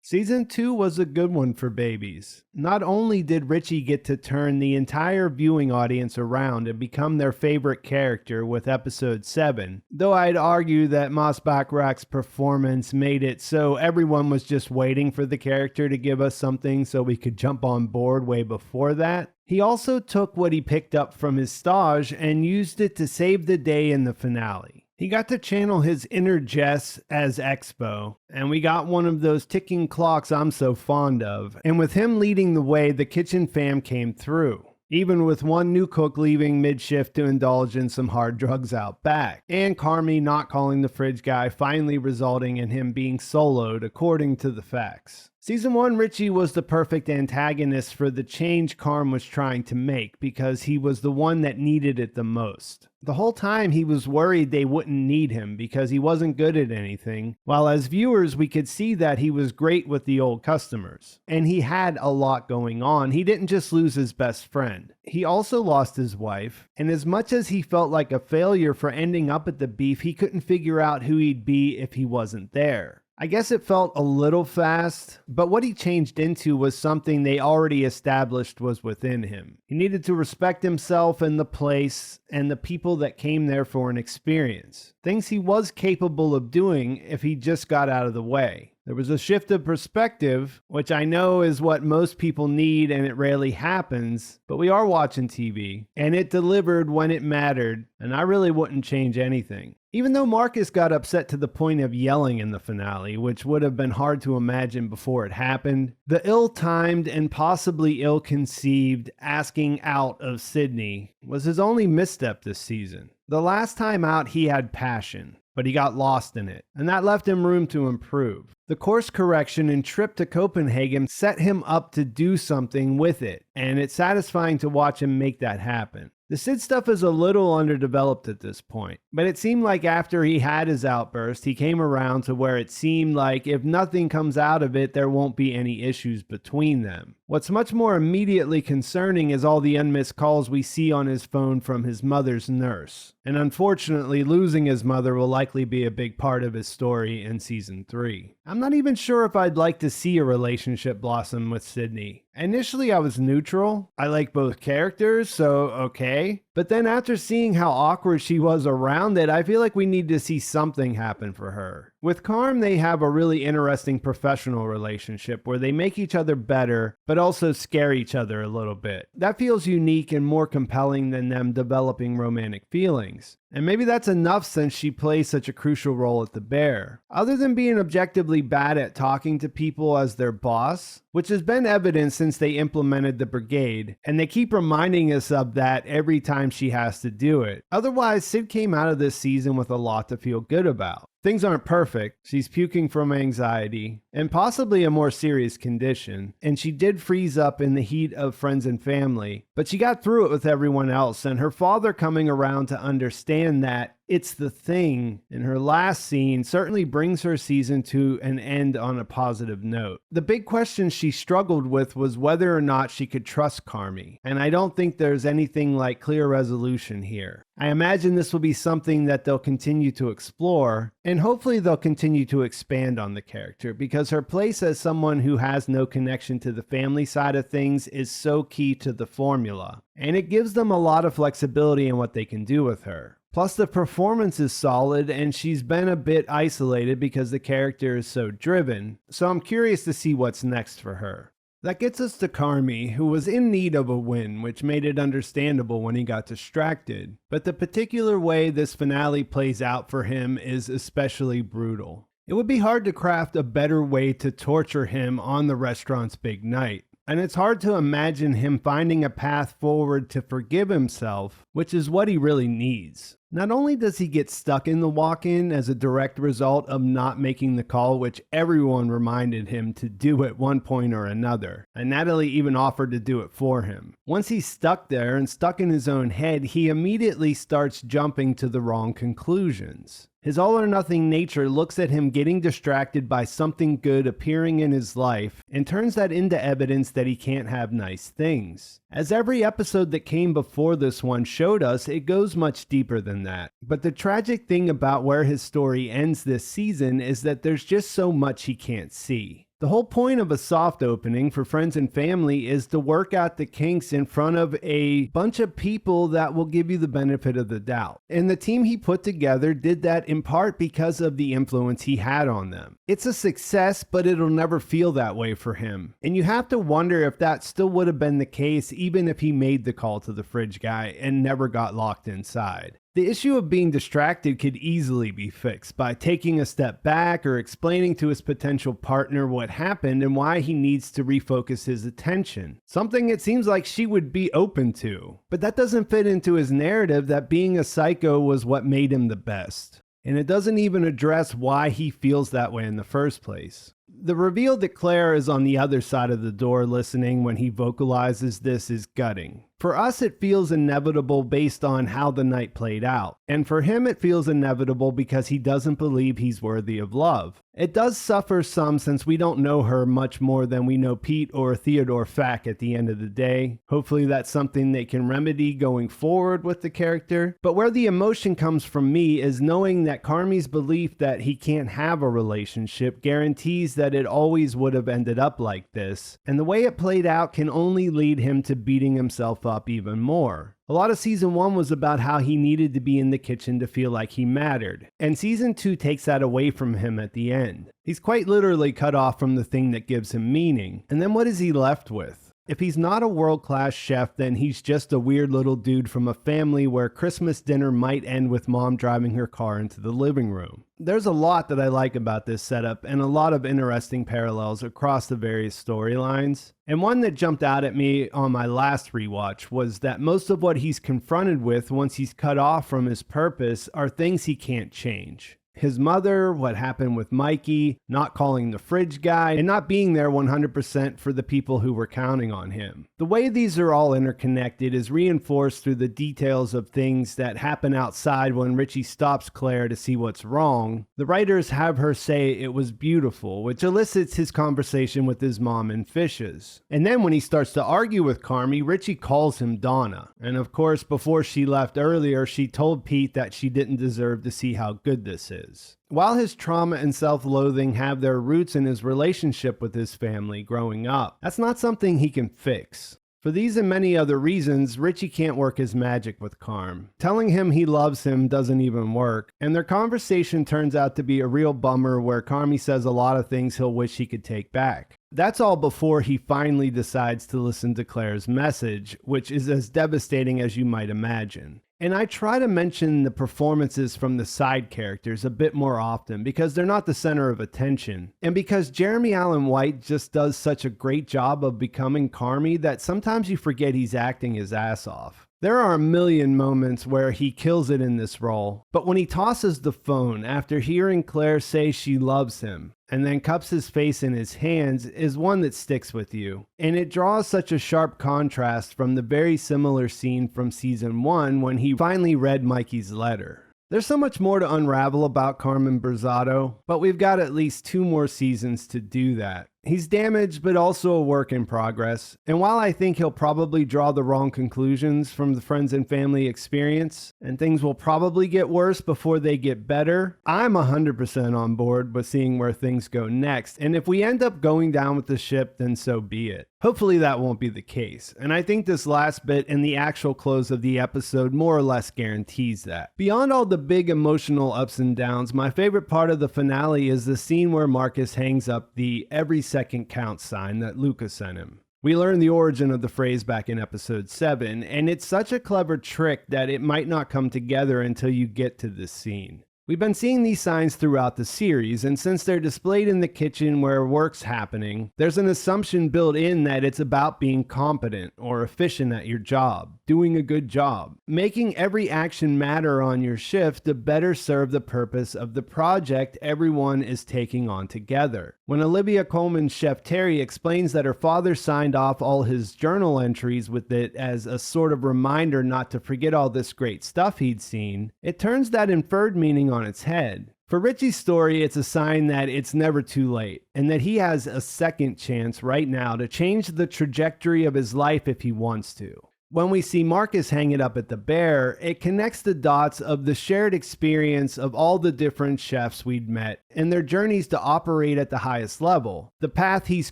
Season 2 was a good one for babies. Not only did Richie get to turn the entire viewing audience around and become their favorite character with episode 7, though I'd argue that Moss-Bachrach's performance made it so everyone was just waiting for the character to give us something so we could jump on board way before that. He also took what he picked up from his stage and used it to save the day in the finale. He got to channel his inner Jess as Expo, and we got one of those ticking clocks I'm so fond of. And with him leading the way, the kitchen fam came through, even with one new cook leaving mid-shift to indulge in some hard drugs out back, and Carmy not calling the fridge guy finally resulting in him being soloed according to the facts. Season 1, Richie was the perfect antagonist for the change Carm was trying to make because he was the one that needed it the most. The whole time he was worried they wouldn't need him because he wasn't good at anything, while as viewers we could see that he was great with the old customers. And he had a lot going on. He didn't just lose his best friend. He also lost his wife, and as much as he felt like a failure for ending up at the beef, he couldn't figure out who he'd be if he wasn't there. I guess it felt a little fast, but what he changed into was something they already established was within him. He needed to respect himself and the place and the people that came there for an experience. Things he was capable of doing if he just got out of the way. There was a shift of perspective, which I know is what most people need and it rarely happens, but we are watching TV, and it delivered when it mattered, and I really wouldn't change anything. Even though Marcus got upset to the point of yelling in the finale, which would have been hard to imagine before it happened, the ill-timed and possibly ill-conceived asking out of Sydney was his only misstep this season. The last time out he had passion, but he got lost in it, and that left him room to improve. The course correction and trip to Copenhagen set him up to do something with it, and it's satisfying to watch him make that happen. The Sid stuff is a little underdeveloped at this point, but it seemed like after he had his outburst, he came around to where it seemed like if nothing comes out of it, there won't be any issues between them. What's much more immediately concerning is all the unmissed calls we see on his phone from his mother's nurse. And unfortunately, losing his mother will likely be a big part of his story in season 3. I'm not even sure if I'd like to see a relationship blossom with Sydney. Initially, I was neutral. I like both characters, so okay. But then after seeing how awkward she was around it, I feel like we need to see something happen for her. With Carm, they have a really interesting professional relationship where they make each other better, but also scare each other a little bit. That feels unique and more compelling than them developing romantic feelings. And maybe that's enough since she plays such a crucial role at the Bear. Other than being objectively bad at talking to people as their boss, which has been evident since they implemented the brigade, and they keep reminding us of that every time she has to do it. Otherwise, Sid came out of this season with a lot to feel good about. Things aren't perfect. She's puking from anxiety and possibly a more serious condition. And she did freeze up in the heat of friends and family, but she got through it with everyone else. And her father coming around to understand that it's the thing in her last scene certainly brings her season to an end on a positive note. The big question she struggled with was whether or not she could trust Carmy, and I don't think there's anything like clear resolution here. I imagine this will be something that they'll continue to explore, and hopefully they'll continue to expand on the character, because her place as someone who has no connection to the family side of things is so key to the formula, and it gives them a lot of flexibility in what they can do with her. Plus, the performance is solid, and she's been a bit isolated because the character is so driven, so I'm curious to see what's next for her. That gets us to Carmy, who was in need of a win, which made it understandable when he got distracted. But the particular way this finale plays out for him is especially brutal. It would be hard to craft a better way to torture him on the restaurant's big night. And it's hard to imagine him finding a path forward to forgive himself, which is what he really needs. Not only does he get stuck in the walk-in as a direct result of not making the call, which everyone reminded him to do at one point or another, and Natalie even offered to do it for him. Once he's stuck there and stuck in his own head, he immediately starts jumping to the wrong conclusions. His all-or-nothing nature looks at him getting distracted by something good appearing in his life and turns that into evidence that he can't have nice things. As every episode that came before this one showed us, it goes much deeper than that. But the tragic thing about where his story ends this season is that there's just so much he can't see. The whole point of a soft opening for friends and family is to work out the kinks in front of a bunch of people that will give you the benefit of the doubt. And the team he put together did that in part because of the influence he had on them. It's a success, but it'll never feel that way for him. And you have to wonder if that still would have been the case even if he made the call to the fridge guy and never got locked inside. The issue of being distracted could easily be fixed by taking a step back or explaining to his potential partner what happened and why he needs to refocus his attention. Something it seems like she would be open to. But that doesn't fit into his narrative that being a psycho was what made him the best. And it doesn't even address why he feels that way in the first place. The reveal that Claire is on the other side of the door listening when he vocalizes this is gutting. For us, it feels inevitable based on how the night played out. And for him, it feels inevitable because he doesn't believe he's worthy of love. It does suffer some since we don't know her much more than we know Pete or Theodore Fack at the end of the day. Hopefully that's something they can remedy going forward with the character. But where the emotion comes from me is knowing that Carmy's belief that he can't have a relationship guarantees that it always would have ended up like this. And the way it played out can only lead him to beating himself up even more. A lot of season 1 was about how he needed to be in the kitchen to feel like he mattered, and season 2 takes that away from him at the end. He's quite literally cut off from the thing that gives him meaning, and then what is he left with? If he's not a world-class chef, then he's just a weird little dude from a family where Christmas dinner might end with mom driving her car into the living room. There's a lot that I like about this setup and a lot of interesting parallels across the various storylines. And one that jumped out at me on my last rewatch was that most of what he's confronted with once he's cut off from his purpose are things he can't change. His mother, what happened with Mikey, not calling the fridge guy, and not being there 100% for the people who were counting on him. The way these are all interconnected is reinforced through the details of things that happen outside when Richie stops Claire to see what's wrong. The writers have her say it was beautiful, which elicits his conversation with his mom and Fishes. And then when he starts to argue with Carmy, Richie calls him Donna. And of course, before she left earlier, she told Pete that she didn't deserve to see how good this is. While his trauma and self-loathing have their roots in his relationship with his family growing up, that's not something he can fix. For these and many other reasons, Richie can't work his magic with Carm. Telling him he loves him doesn't even work, and their conversation turns out to be a real bummer where Carmy says a lot of things he'll wish he could take back. That's all before he finally decides to listen to Claire's message, which is as devastating as you might imagine. And I try to mention the performances from the side characters a bit more often because they're not the center of attention. And because Jeremy Allen White just does such a great job of becoming Carmy that sometimes you forget he's acting his ass off. There are a million moments where he kills it in this role, but when he tosses the phone after hearing Claire say she loves him, and then cups his face in his hands is one that sticks with you. And it draws such a sharp contrast from the very similar scene from season 1 when he finally read Mikey's letter. There's so much more to unravel about Carmy Berzatto, but we've got at least 2 more seasons to do that. He's damaged, but also a work in progress. And while I think he'll probably draw the wrong conclusions from the friends and family experience, and things will probably get worse before they get better, I'm 100% on board with seeing where things go next. And if we end up going down with the ship, then so be it. Hopefully that won't be the case. And I think this last bit and the actual close of the episode more or less guarantees that. Beyond all the big emotional ups and downs, my favorite part of the finale is the scene where Marcus hangs up the every second count sign that Luca sent him. We learned the origin of the phrase back in episode 7, and it's such a clever trick that it might not come together until you get to this scene. We've been seeing these signs throughout the series, and since they're displayed in the kitchen where work's happening, there's an assumption built in that it's about being competent or efficient at your job, doing a good job, making every action matter on your shift to better serve the purpose of the project everyone is taking on together. When Olivia Colman's Chef Terry explains that her father signed off all his journal entries with it as a sort of reminder not to forget all this great stuff he'd seen, it turns that inferred meaning on its head. For Richie's story, it's a sign that it's never too late, and that he has a second chance right now to change the trajectory of his life if he wants to. When we see Marcus hang it up at the Bear, it connects the dots of the shared experience of all the different chefs we'd met and their journeys to operate at the highest level, the path he's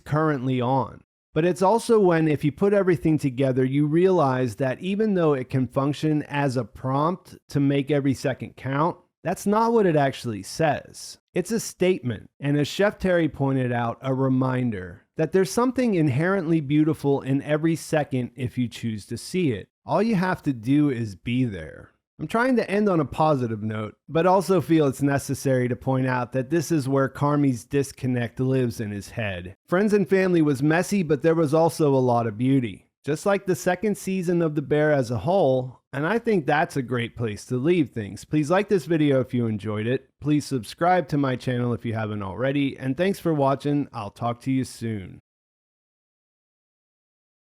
currently on. But it's also when, if you put everything together, you realize that even though it can function as a prompt to make every second count, that's not what it actually says. It's a statement, and as Chef Terry pointed out, a reminder that there's something inherently beautiful in every second if you choose to see it. All you have to do is be there. I'm trying to end on a positive note, but also feel it's necessary to point out that this is where Carmy's disconnect lives in his head. Friends and Family was messy, but there was also a lot of beauty. Just like the second season of The Bear as a whole, and I think that's a great place to leave things. Please like this video if you enjoyed it. Please subscribe to my channel if you haven't already, and thanks for watching. I'll talk to you soon.